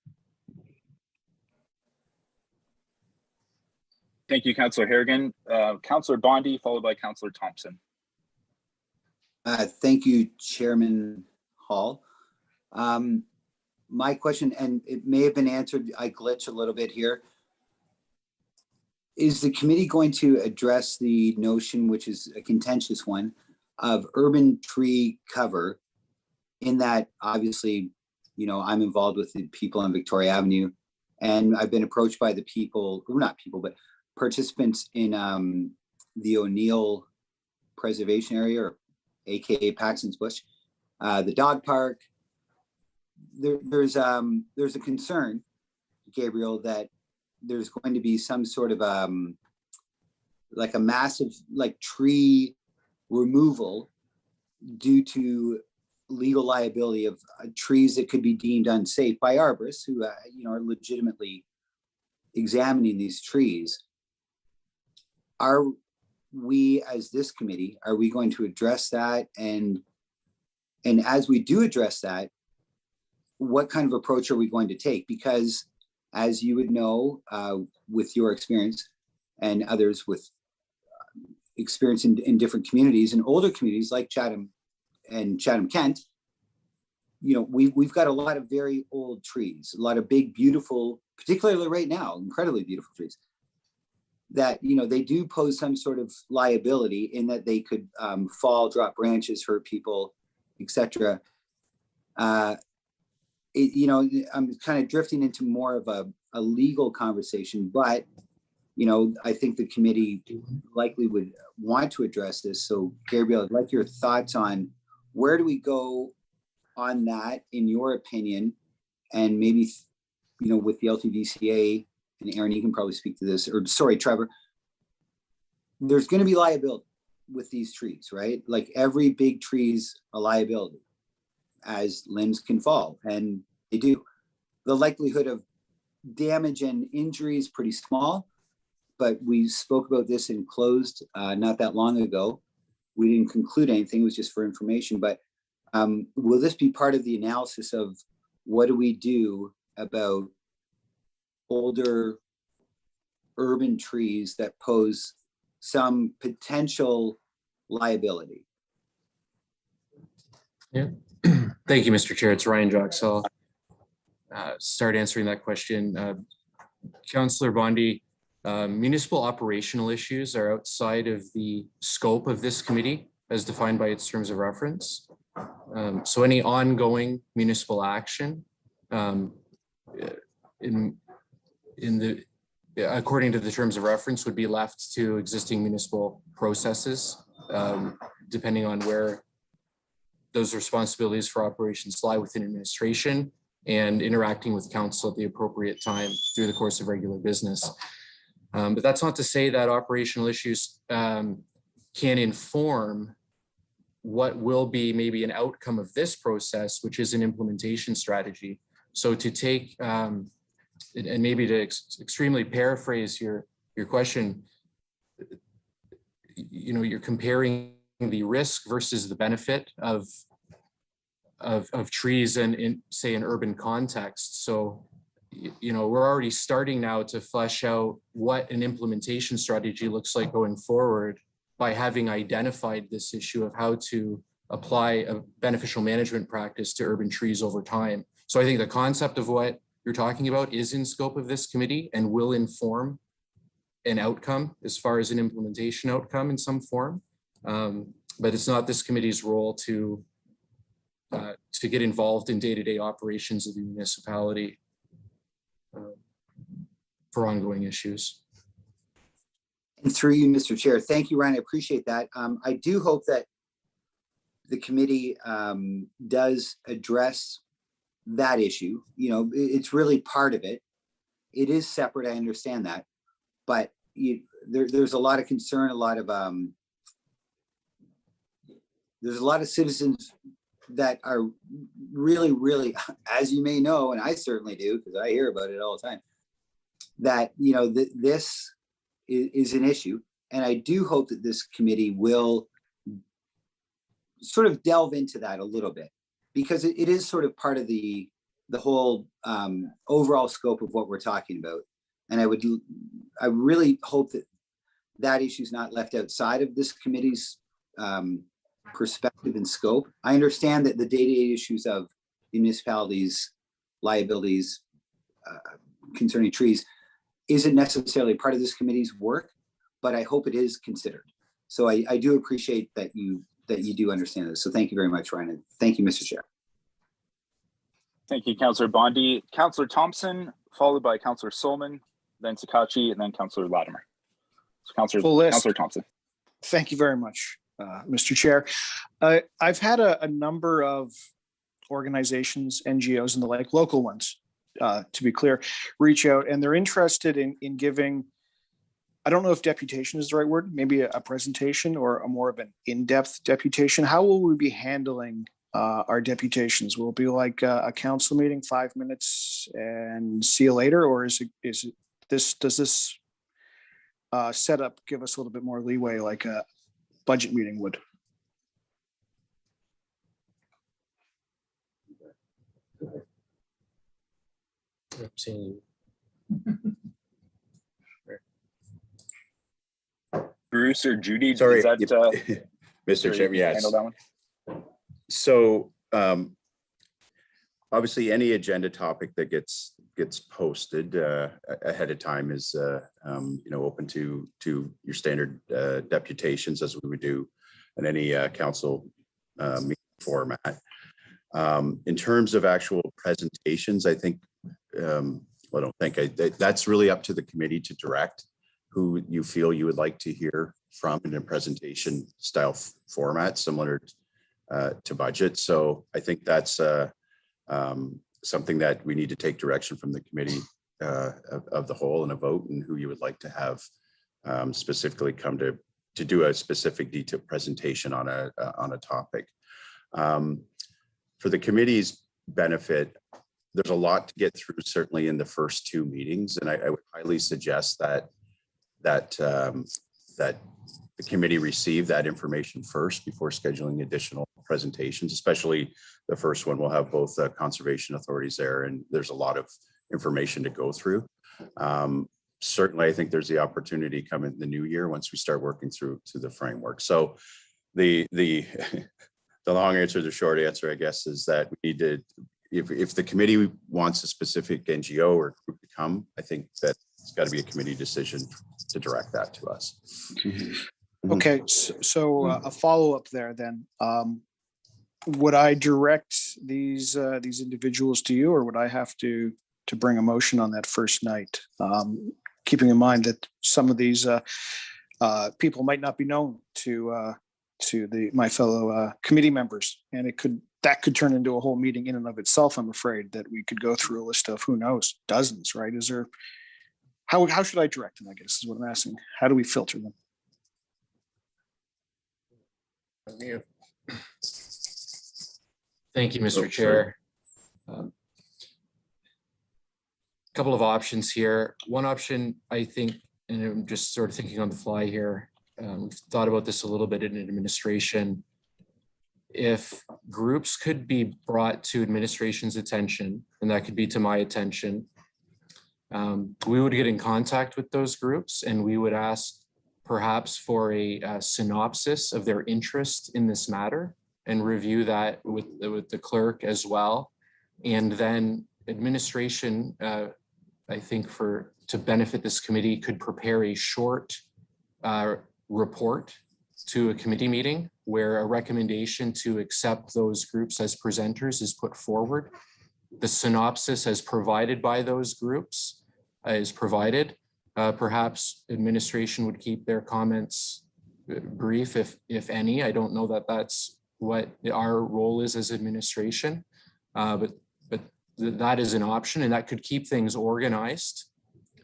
Thank you, Councillor Harrigan. Councillor Bondi, followed by Councillor Thompson. Thank you, Chairman Hall. My question, and it may have been answered, I glitch a little bit here. Is the committee going to address the notion, which is a contentious one, of urban tree cover, in that obviously, you know, I'm involved with the people on Victoria Avenue, and I've been approached by the people, or not people, but participants in the O'Neill Preservation Area, or AKA Paxton's Bush, the dog park. There's a concern, Gabriel, that there's going to be some sort of like a massive tree removal due to legal liability of trees that could be deemed unsafe by arborists who you know, are legitimately examining these trees. are we, as this committee, are we going to address that? And as we do address that, what kind of approach are we going to take? Because as you would know, with your experience and others with experience in different communities and older communities like Chatham and Chatham-Kent, you know, we've got a lot of very old trees, a lot of big, beautiful, particularly right now, incredibly beautiful trees that, you know, they do pose some sort of liability in that they could fall, drop branches, hurt people, etc. You know, I'm kind of drifting into more of a legal conversation, but, you know, I think the committee likely would want to address this. So Gabriel, I'd like your thoughts on where do we go on that, in your opinion, and maybe, you know, with the LTVCA, and Aaron, you can probably speak to this, or sorry, Trevor, there's going to be liability with these trees, right? Like every big tree's a liability, as limbs can fall, and they do. The likelihood of damage and injury is pretty small, but we spoke about this in closed not that long ago. We didn't conclude anything, it was just for information, but will this be part of the analysis of what do we do about older urban trees that pose some potential liability? Yeah. Thank you, Mr. Chair. It's Ryan Jocks. I'll start answering that question. Councillor Bondi, municipal operational issues are outside of the scope of this committee as defined by its terms of reference. So any ongoing municipal action according to the terms of reference would be left to existing municipal processes, depending on where those responsibilities for operations lie within administration and interacting with council at the appropriate time through the course of regular business. But that's not to say that operational issues can inform what will be maybe an outcome of this process, which is an implementation strategy. So to take, and maybe to extremely paraphrase your question, you know, you're comparing the risk versus the benefit of trees and in, say, an urban context. So, you know, we're already starting now to flesh out what an implementation strategy looks like going forward by having identified this issue of how to apply a beneficial management practice to urban trees over time. So I think the concept of what you're talking about is in scope of this committee and will inform an outcome as far as an implementation outcome in some form. But it's not this committee's role to get involved in day-to-day operations of the municipality for ongoing issues. And through you, Mr. Chair, thank you, Ryan. I appreciate that. I do hope that the committee does address that issue. You know, it's really part of it. It is separate, I understand that, but there's a lot of concern, a lot of there's a lot of citizens that are really, really, as you may know, and I certainly do, because I hear about it all the time, that, you know, this is an issue. And I do hope that this committee will sort of delve into that a little bit, because it is sort of part of the whole overall scope of what we're talking about. And I really hope that that issue is not left outside of this committee's perspective and scope. I understand that the day-to-day issues of the municipalities' liabilities concerning trees isn't necessarily part of this committee's work, but I hope it is considered. So I do appreciate that you do understand this. So thank you very much, Ryan. Thank you, Mr. Chair. Thank you, Councillor Bondi. Councillor Thompson, followed by Councillor Solomon, then Sakachi, and then Councillor Latimer. So Councillor Thompson. Thank you very much, Mr. Chair. I've had a number of organizations, NGOs and the like, local ones, to be clear, reach out, and they're interested in giving, I don't know if deputation is the right word, maybe a presentation or a more of an in-depth deputation. How will we be handling our deputations? Will it be like a council meeting, 5 minutes and see you later? Or does this setup give us a little bit more leeway like a budget meeting would. I'm seeing Bruce or Judy, Sorry, is that, Mr. Chairman, yes. handle that one? So obviously, any agenda topic that gets posted ahead of time is open to your standard deputations, as we would do in any council meeting format. In terms of actual presentations, I think that's really up to the committee to direct who you feel you would like to hear from in a presentation style format similar to budget. So I think that's something that we need to take direction from the committee of the whole in a vote, and who you would like to have specifically come to do a specific detailed presentation on a topic. For the committee's benefit, there's a lot to get through, certainly in the first two meetings, and I would highly suggest that the committee receive that information first before scheduling additional presentations, especially the first one. We'll have both conservation authorities there, and there's a lot of information to go through. Certainly, I think there's the opportunity come in the new year once we start working through the framework. So the long answer, the short answer, I guess, is that we need to, if the committee wants a specific NGO or group to come, I think that it's got to be a committee decision to direct that to us. Okay, so a follow-up there then. Would I direct these individuals to you, or would I have to bring a motion on that first night? Keeping in mind that some of these people might not be known to my fellow committee members, and that could turn into a whole meeting in and of itself. I'm afraid that we could go through a list of, who knows, dozens, right? How should I direct them, I guess, is what I'm asking. How do we filter them? Thank you, Mr. Chair. A couple of options here. One option, I think, and I'm just sort of thinking on the fly here, we've thought about this a little bit in administration. If groups could be brought to administration's attention, and that could be to my attention, we would get in contact with those groups, and we would ask perhaps for a synopsis of their interest in this matter, and review that with the clerk as well. And then administration, I think to benefit this committee, could prepare a short report to a committee meeting where a recommendation to accept those groups as presenters is put forward. The synopsis as provided by those groups is provided. Perhaps administration would keep their comments brief, if any. I don't know that that's what our role is as administration, but that is an option, and that could keep things organized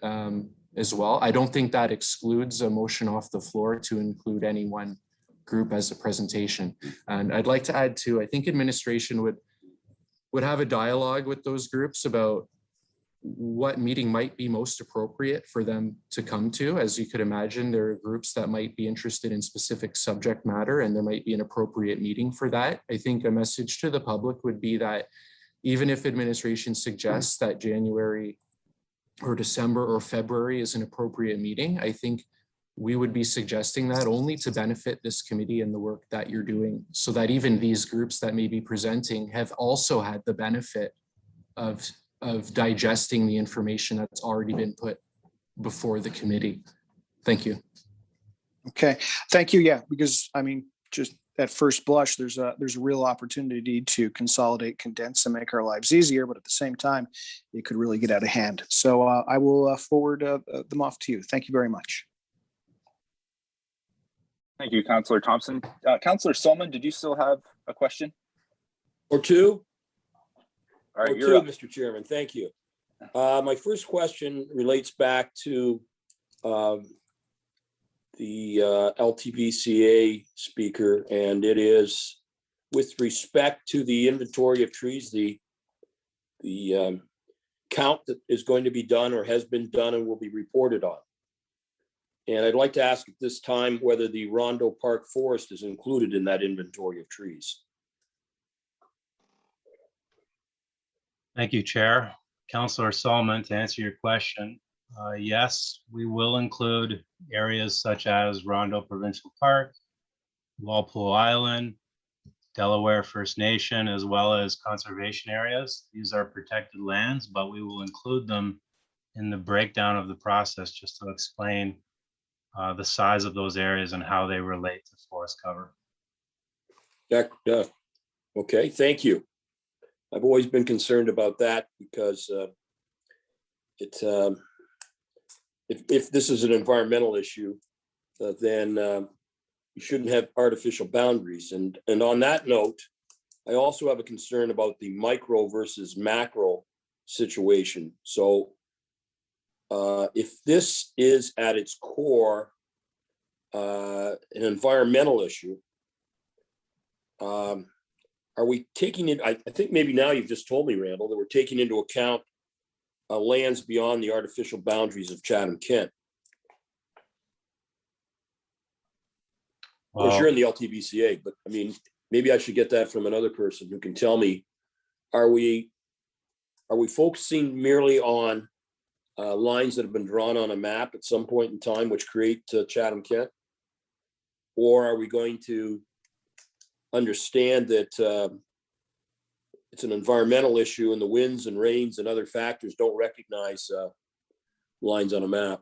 as well. I don't think that excludes a motion off the floor to include any one group as a presentation. And I'd like to add too, I think administration would have a dialogue with those groups about what meeting might be most appropriate for them to come to. As you could imagine, there are groups that might be interested in specific subject matter, and there might be an appropriate meeting for that. I think a message to the public would be that even if administration suggests that January or December or February is an appropriate meeting, I think we would be suggesting that only to benefit this committee and the work that you're doing, so that even these groups that may be presenting have also had the benefit of digesting the information that's already been put before the committee. Thank you. Okay, thank you. Yeah, because I mean, just at first blush, there's a real opportunity to consolidate, condense, and make our lives easier. But at the same time, it could really get out of hand. So I will forward them off to you. Thank you very much. Thank you, Councillor Thompson. Councillor Solomon, did you still have a question? Or two? All right, Or you're two, up. Mr. Chairman. Thank you. My first question relates back to the LTVCA speaker, and it is with respect to the inventory of trees, the count that is going to be done or has been done and will be reported on. And I'd like to ask at this time whether the Rondo Park Forest is included in that inventory of trees. Thank you, Chair. Councillor Solomon, to answer your question, yes, we will include areas such as Rondo Provincial Park, Walpole Island, Delaware First Nation, as well as conservation areas. These are protected lands, but we will include them in the breakdown of the process just to explain the size of those areas and how they relate to forest cover. Okay, thank you. I've always been concerned about that because if this is an environmental issue, then you shouldn't have artificial boundaries. And on that note, I also have a concern about the micro versus macro situation. So if this is at its core an environmental issue, are we taking it? I think maybe now you've just told me, Randall, that we're taking into account lands beyond the artificial boundaries of Chatham-Kent. Of course, you're in the LTBCA, but I mean, maybe I should get that from another person who can tell me, are we focusing merely on lines that have been drawn on a map at some point in time, which create Chatham-Kent? Or are we going to understand that it's an environmental issue and the winds and rains and other factors don't recognize lines on a map?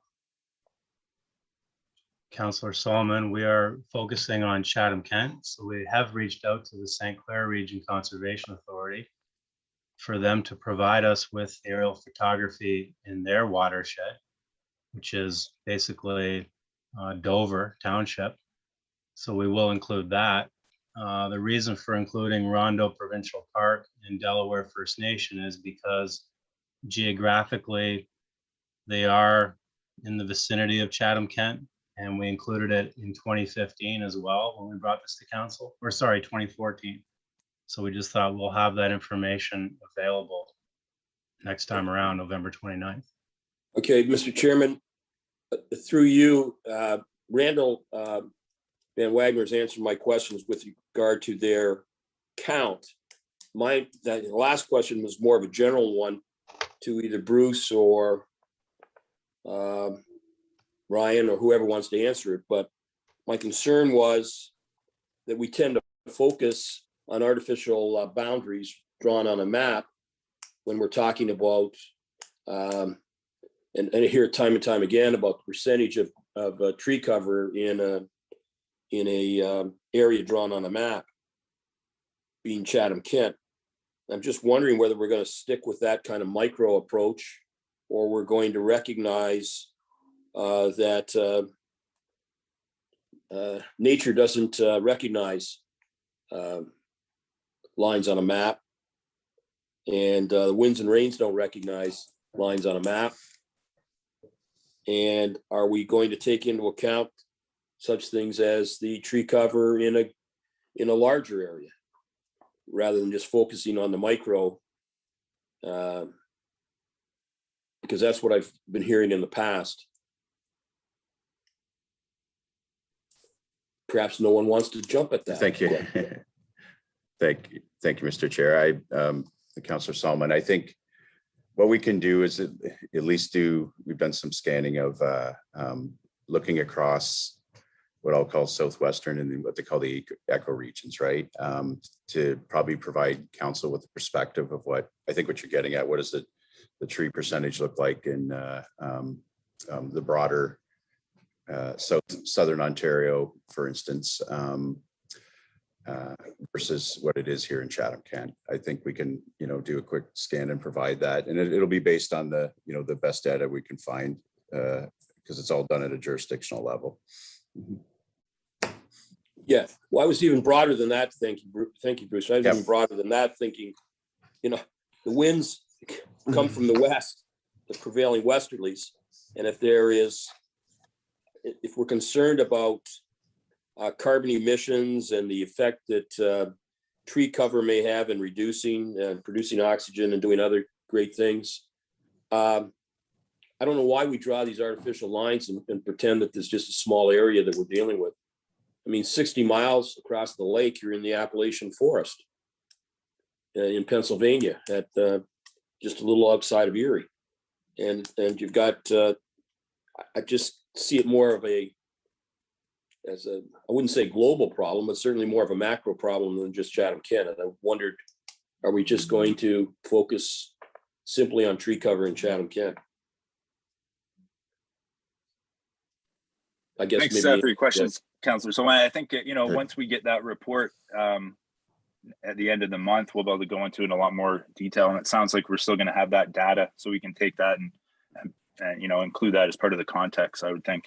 Councillor Solomon, we are focusing on Chatham-Kent. So we have reached out to the St. Clair Region Conservation Authority for them to provide us with aerial photography in their watershed, which is basically Dover Township. So we will include that. The reason for including Rondo Provincial Park and Delaware First Nation is because geographically they are in the vicinity of Chatham-Kent, and we included it in 2015 as well when we brought this to council, or sorry, 2014. So we just thought we'll have that information available next time around, November 29th. Okay, Mr. Chairman, through you, Randall Van Wagner's answered my questions with regard to their count. That last question was more of a general one to either Bruce or Ryan or whoever wants to answer it. But my concern was that we tend to focus on artificial boundaries drawn on a map when we're talking about, and I hear time and time again about the percentage of tree cover in a area drawn on a map being Chatham-Kent. I'm just wondering whether we're going to stick with that kind of micro approach, or we're going to recognize that nature doesn't recognize lines on a map, and the winds and rains don't recognize lines on a map. And are we going to take into account such things as the tree cover in a larger area, rather than just focusing on the micro? Because that's what I've been hearing in the past. Perhaps no one wants to jump at that. Thank you. Thank you, Mr. Chair. Councillor Solomon, I think what we can do is at least we've done some scanning of looking across what I'll call southwestern and what they call the eco regions, right? To probably provide council with the perspective of what you're getting at. What does the tree percentage look like in the broader southern Ontario, for instance, versus what it is here in Chatham-Kent? I think we can, do a quick scan and provide that, and it'll be based on the best data we can find, because it's all done at a jurisdictional level. Yeah, well, I was even broader than that. Thank you, Bruce. I was even broader than that, thinking, the winds come from the west, the prevailing westerlies, and if we're concerned about carbon emissions and the effect that tree cover may have in reducing and producing oxygen and doing other great things, I don't know why we draw these artificial lines and pretend that there's just a small area that we're dealing with. I mean, 60 miles across the lake, you're in the Appalachian forest in Pennsylvania at just a little outside of Erie. And you've got, I just see it more of I wouldn't say global problem, but certainly more of a macro problem than just Chatham-Kent. And I wondered, are we just going to focus simply on tree cover in Chatham-Kent? I guess Thanks maybe for your questions, Councillor. So I think, Sure. once we get that report at the end of the month, we'll be able to go into it in a lot more detail. And it sounds like we're still going to have that data, so we can take that and include that as part of the context, I would think.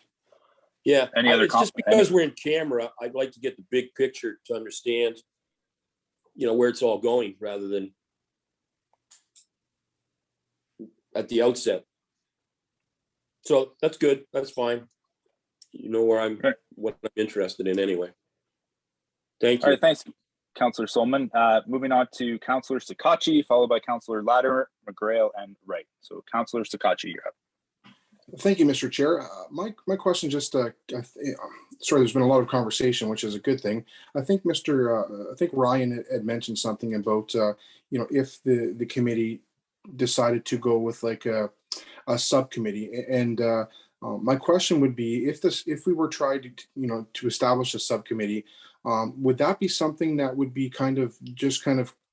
Yeah, Any other it's just because we're in camera, I'd like to get the big picture to understand, where it's all going rather than at the outset. So that's good. That's fine. You know where what I'm interested in anyway. Thank All you. right, thanks, Councillor Solomon. Moving on to Councillor Sakachi, followed by Councillor Latimer, McGrail, and Wright. So Councillor Sakachi, you're up. Thank you, Mr. Chair. My question just, sorry, there's been a lot of conversation, which is a good thing. I think I think Ryan had mentioned something about, if the committee decided to go with like a subcommittee, and my question would be, if we were trying to establish a subcommittee, would that be something that would be kind of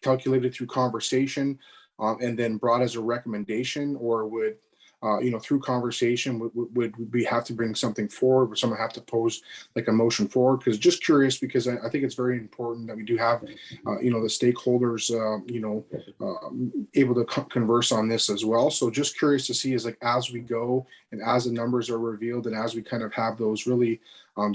calculated through conversation, and then brought as a recommendation, or would through conversation, would we have to bring something forward? Would someone have to pose like a motion forward? Because just curious, because I think it's very important that we do have, the stakeholders, able to converse on this as well. So just curious to see is like, as we go and as the numbers are revealed and as we kind of have those really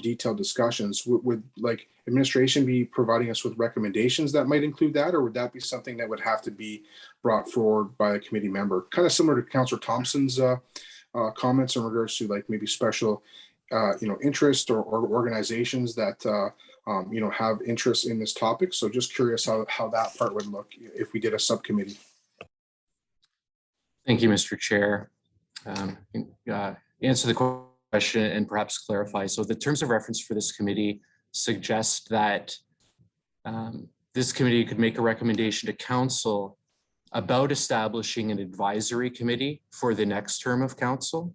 detailed discussions, would like administration be providing us with recommendations that might include that, or would that be something that would have to be brought forward by a committee member? Kind of similar to Councillor Thompson's comments in regards to like maybe special, interest or organizations that have interest in this topic. So just curious how that part would look if we did a subcommittee. Thank you, Mr. Chair. Answer the question and perhaps clarify. So the terms of reference for this committee suggest that this committee could make a recommendation to council about establishing an advisory committee for the next term of council.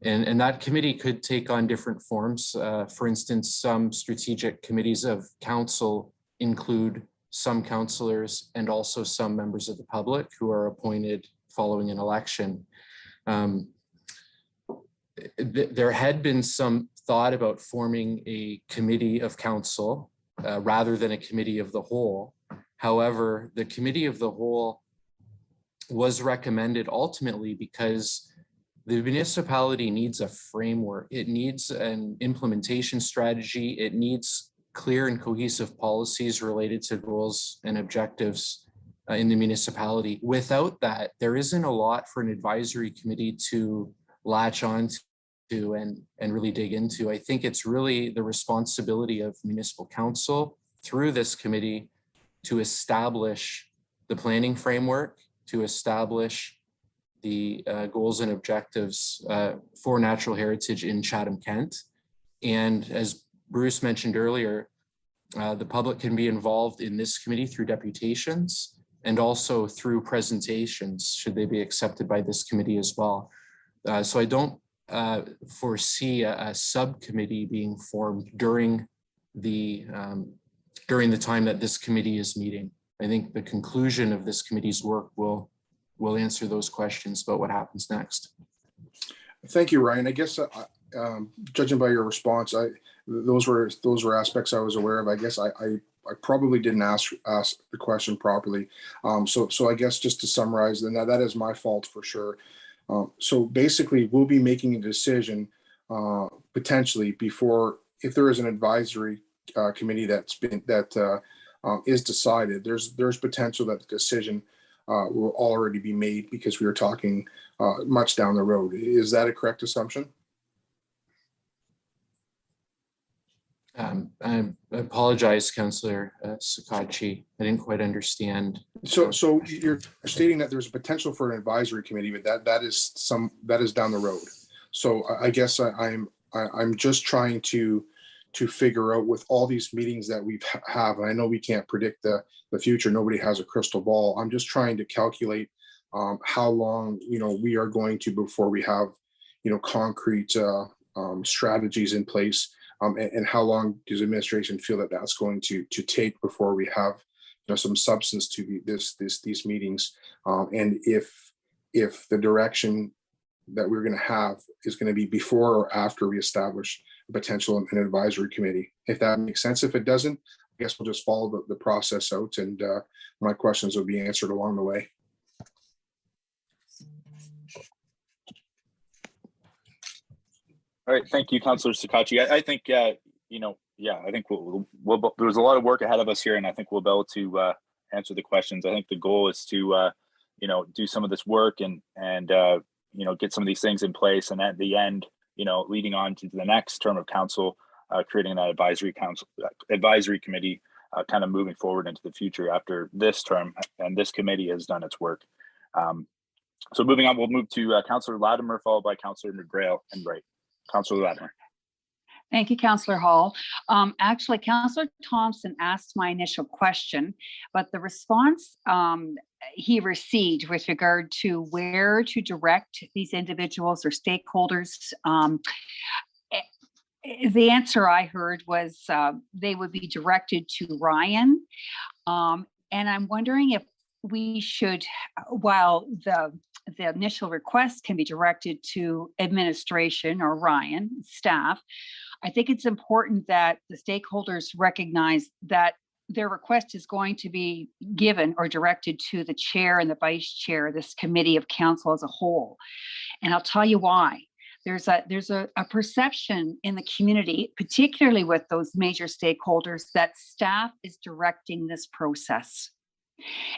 And that committee could take on different forms. For instance, some strategic committees of council include some councillors and also some members of the public who are appointed following an election. There had been some thought about forming a committee of council rather than a committee of the whole. However, the committee of the whole was recommended ultimately because the municipality needs a framework. It needs an implementation strategy. It needs clear and cohesive policies related to goals and objectives in the municipality. Without that, there isn't a lot for an advisory committee to latch on to and really dig into. I think it's really the responsibility of municipal council through this committee to establish the planning framework, to establish the goals and objectives for natural heritage in Chatham-Kent. And as Bruce mentioned earlier, the public can be involved in this committee through deputations and also through presentations, should they be accepted by this committee as well. So I don't foresee a subcommittee being formed during the time that this committee is meeting. I think the conclusion of this committee's work will answer those questions about what happens next. Thank you, Ryan. I guess judging by your response, those were aspects I was aware of. I guess I probably didn't ask the question properly. So I guess just to summarize, then that is my fault for sure. So basically, we'll be making a decision potentially before, if there is an advisory committee that is decided. There's potential that the decision will already be made because we were talking much down the road. Is that a correct assumption? I apologize, Councillor Sakachi. I didn't quite understand So you're stating that there's a potential for an advisory committee, but that is down the road. So I guess I'm just trying to figure out with all these meetings that we've have, and I know we can't predict the future. Nobody has a crystal ball. I'm just trying to calculate how long, we are going to before we have, concrete strategies in place, and how long does administration feel that that's going to take before we have, some substance to these meetings, and if the direction that we're going to have is going to be before or after we establish a potential an advisory committee. If that makes sense. If it doesn't, I guess we'll just follow the process out, and my questions will be answered along the way. All right, thank you, Councillor Sakachi. I think, I think there's a lot of work ahead of us here, and I think we'll be able to answer the questions. I think the goal is to, do some of this work and get some of these things in place, and at the end, leading on to the next term of council, creating that advisory committee, kind of moving forward into the future after this term and this committee has done its work. So moving on, we'll move to Councillor Latimer, followed by Councillor McGrail and Wright. Councillor Latimer. Thank you, Councillor Hall. Actually, Councillor Thompson asked my initial question, but the response he received with regard to where to direct these individuals or stakeholders, the answer I heard was they would be directed to Ryan. And I'm wondering if we should, while the initial request can be directed to administration or Ryan staff, I think it's important that the stakeholders recognize that their request is going to be given or directed to the chair and the vice chair of this committee of council as a whole. And I'll tell you why. There's a perception in the community, particularly with those major stakeholders, that staff is directing this process.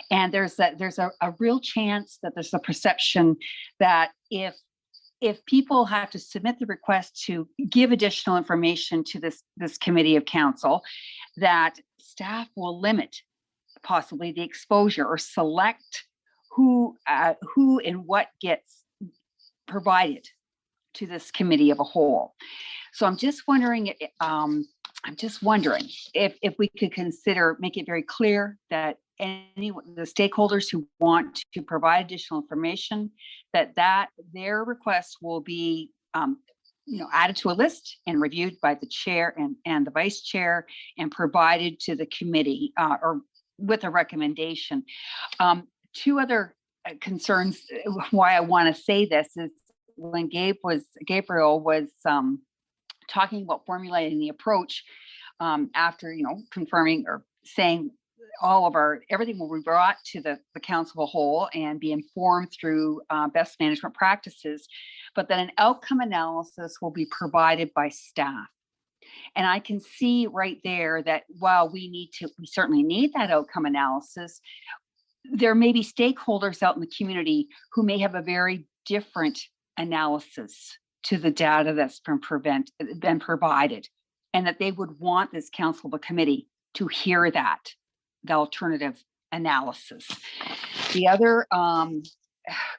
And there's a real chance that there's a perception that if people have to submit the request to give additional information to this committee of council, that staff will limit possibly the exposure or select who and what gets provided to this committee of a whole. So I'm just wondering if we could consider, make it very clear that the stakeholders who want to provide additional information, that their request will be added to a list and reviewed by the chair and the vice chair and provided to the committee or with a recommendation. Two other concerns why I want to say this is when Gabriel was talking about formulating the approach after confirming or saying everything will be brought to the council of a whole and be informed through best management practices, but then an outcome analysis will be provided by staff. And I can see right there that while we certainly need that outcome analysis, there may be stakeholders out in the community who may have a very different analysis to the data that's been provided, and that they would want this council of a committee to hear the alternative analysis. The other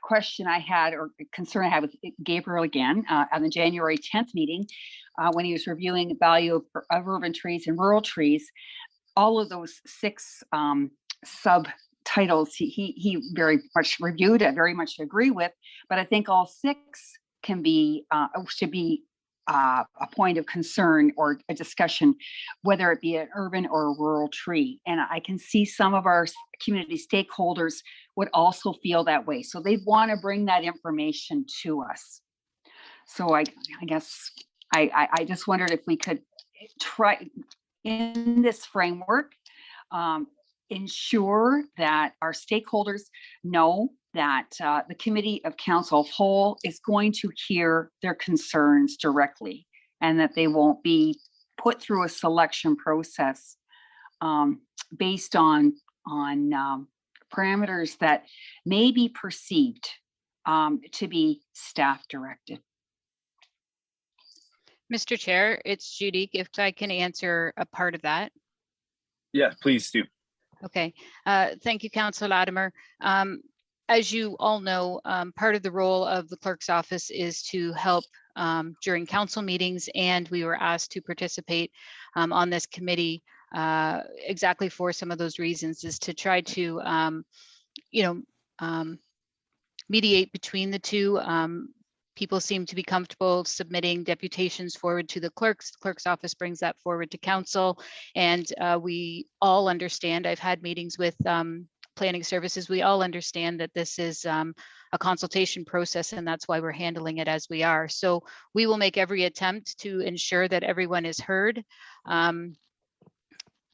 question I had, or concern I had with Gabriel again, on the January 10th meeting, when he was reviewing the value of urban trees and rural trees, all of those 6 subtitles he very much reviewed, I very much agree with, but I think all 6 can be, should be a point of concern or a discussion, whether it be an urban or a rural tree. And I can see some of our community stakeholders would also feel that way. So they want to bring that information to us. So I guess I just wondered if we could try in this framework, ensure that our stakeholders know that the committee of council of whole is going to hear their concerns directly, and that they won't be put through a selection process based on parameters that may be perceived to be staff directed. Mr. Chair, it's Judy. If I can answer a part of that. Yeah, please do. Okay, thank you, Councillor Latimer. As you all know, part of the role of the clerk's office is to help during council meetings, and we were asked to participate on this committee exactly for some of those reasons, is to try to, mediate between the two. People seem to be comfortable submitting deputations forward to the clerk's. The clerk's office brings that forward to council, and we all understand. I've had meetings with planning services. We all understand that this is a consultation process, and that's why we're handling it as we are. So we will make every attempt to ensure that everyone is heard.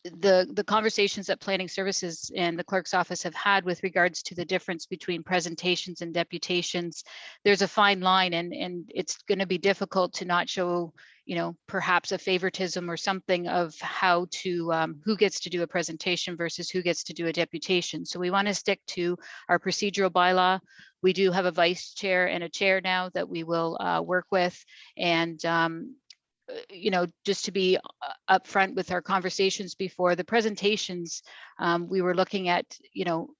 The conversations that planning services and the clerk's office have had with regards to the difference between presentations and deputations, there's a fine line, and it's going to be difficult to not show, perhaps a favoritism or something of how to who gets to do a presentation versus who gets to do a deputation. So we want to stick to our procedural bylaw. We do have a vice chair and a chair now that we will work with, and just to be upfront with our conversations before the presentations, we were looking at,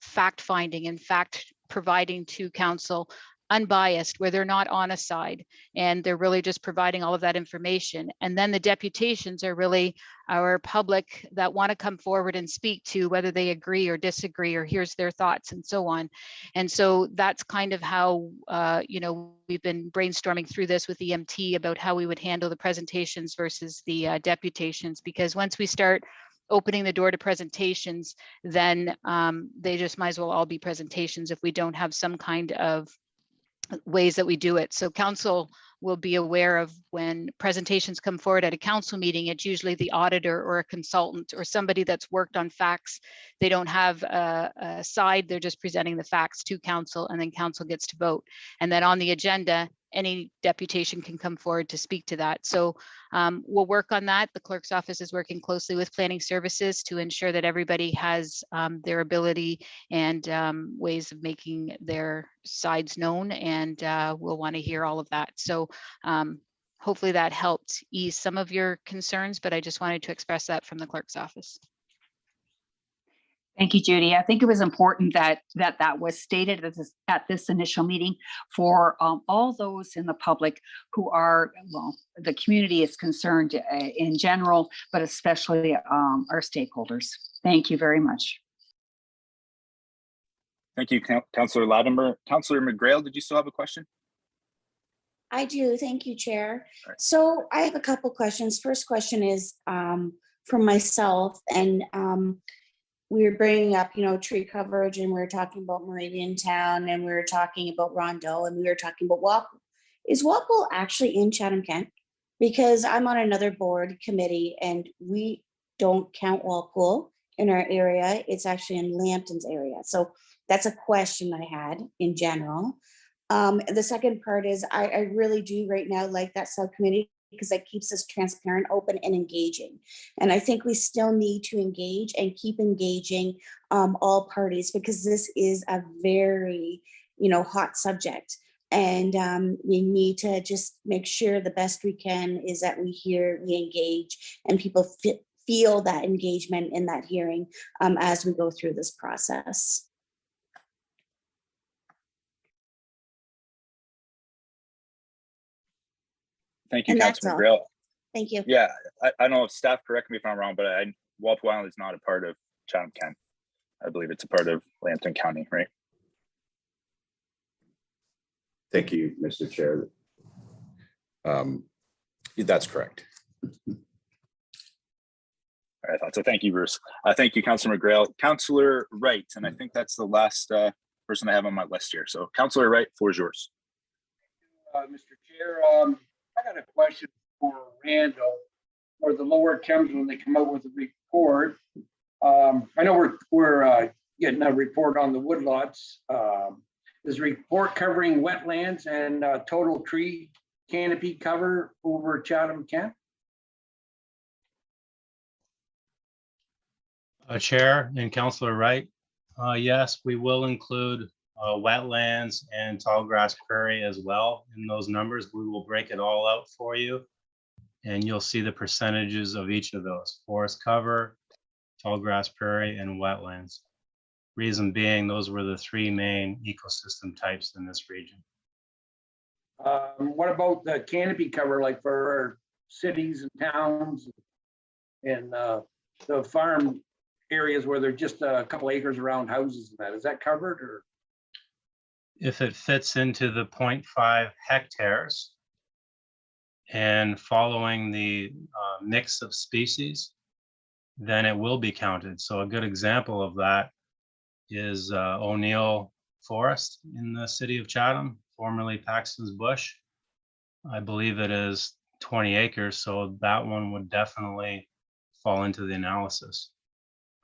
fact finding and fact providing to council, unbiased, where they're not on a side and they're really just providing all of that information. And then the deputations are really our public that want to come forward and speak to whether they agree or disagree, or here's their thoughts and so on. And so that's kind of how, we've been brainstorming through this with EMT about how we would handle the presentations versus the deputations, because once we start opening the door to presentations, then they just might as well all be presentations if we don't have some kind of ways that we do it. So council will be aware of when presentations come forward at a council meeting, it's usually the auditor or a consultant or somebody that's worked on facts. They don't have a side, they're just presenting the facts to council, and then council gets to vote. And then on the agenda, any deputation can come forward to speak to that. So we'll work on that. The clerk's office is working closely with planning services to ensure that everybody has their ability and ways of making their sides known, and we'll want to hear all of that. So hopefully that helped ease some of your concerns, but I just wanted to express that from the clerk's office. Thank you, Judy. I think it was important that was stated at this initial meeting for all those in the public who are, well, the community is concerned in general, but especially our stakeholders. Thank you very much. Thank you, Councillor Latimer. Councillor McGrail, did you still have a question? I do. Thank you, Chair. Right. So I have a couple questions. First question is from myself, and we were bringing up, tree coverage, and we were talking about Moravian Town, and we were talking about Rondeau, and we were talking about Walpole. Is Walpole actually in Chatham-Kent? Because I'm on another board committee, and we don't count Walpole in our area. It's actually in Lambton's area. So that's a question I had in general. The second part is I really do right now like that subcommittee, because that keeps us transparent, open, and engaging. And I think we still need to engage and keep engaging all parties, because this is a very, hot subject. And we need to just make sure the best we can is that we hear, we engage, and people feel that engagement in that hearing as we go through this process. Thank you, And that's Councillor all. McGrail. Thank you. Yeah, I don't know if staff, correct me if I'm wrong, but Walpole Island is not a part of Chatham-Kent. I believe it's a part of Lambton County, right? Thank you, Mr. Chair. That's correct. I thought so. Thank you, Bruce. Thank you, Councillor McGrail. Councillor Wright, and I think that's the last person I have on my list here. So Councillor Wright, floor is yours. Mr. Chair, I got a question for Randall for the Lower Thames when they come out with a report. I know we're getting a report on the woodlots. Is the report covering wetlands and total tree canopy cover over Chatham-Kent? Chair and Councillor Wright, yes, we will include wetlands and tall grass prairie as well in those numbers. We will break it all out for you, and you'll see the percentages of each of those: forest cover, tall grass prairie, and wetlands. Reason being, those were the three main ecosystem types in this region. What about the canopy cover, like for our cities and towns and the farm areas where they're just a couple acres around houses and that? Is that covered or? If it fits into the 0.5 hectares and following the mix of species, then it will be counted. So a good example of that is O'Neill Forest in the city of Chatham, formerly Paxton's Bush. I believe it is 20 acres, so that one would definitely fall into the analysis.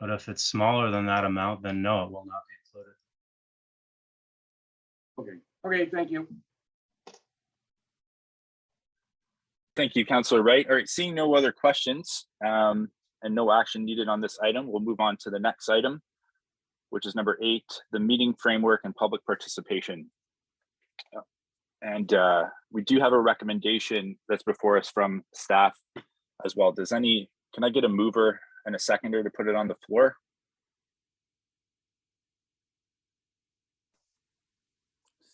But if it's smaller than that amount, then no, it will not be included. Okay, okay, thank you. Thank you, Councillor Wright. All right, seeing no other questions and no action needed on this item, we'll move on to the next item, which is number 8, the meeting framework and public participation. And we do have a recommendation that's before us from staff as well. Can I get a mover and a seconder to put it on the floor?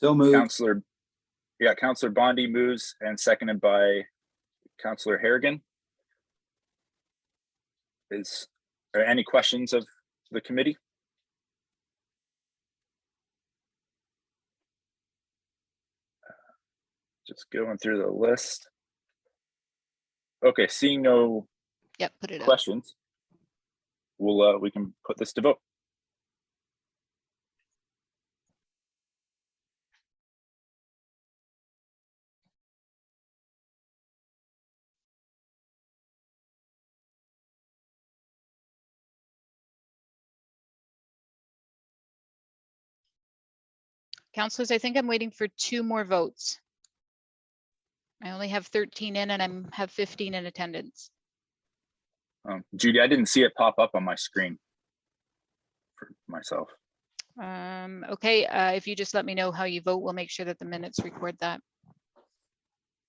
So moved. Councillor Bondi moves and seconded by Councillor Harrigan. Are there any questions of the committee? Just going through the list. Okay, seeing no Put it up. questions, we can put this to vote. Councillors, I think I'm waiting for 2 more votes. I only have 13 in and I have 15 in attendance. Judy, I didn't see it pop up on my screen for myself. Okay, if you just let me know how you vote, we'll make sure that the minutes record that.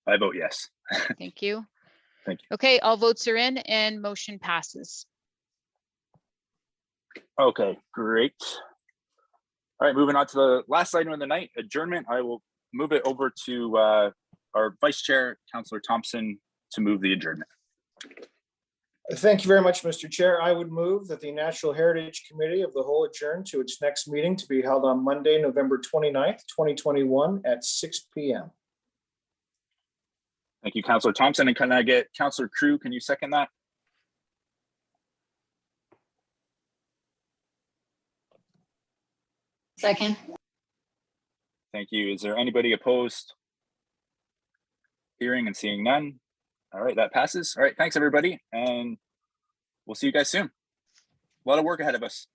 I vote yes. Thank you. Thank you. Okay, all votes are in and motion passes. Okay, great. All right, moving on to the last item of the night, adjournment. I will move it over to our Vice Chair, Councillor Thompson, to move the adjournment. Thank you very much, Mr. Chair. I would move that the Natural Heritage Committee of the Whole adjourn to its next meeting to be held on Monday, November 29th, 2021 at 6 p.m. Thank you, Councillor Thompson. And can I get Councillor Crew? Can you second that? Second. Thank you. Is there anybody opposed? Hearing and seeing none. All right, that passes. All right, thanks everybody. And we'll see you guys soon. A lot of work ahead of us.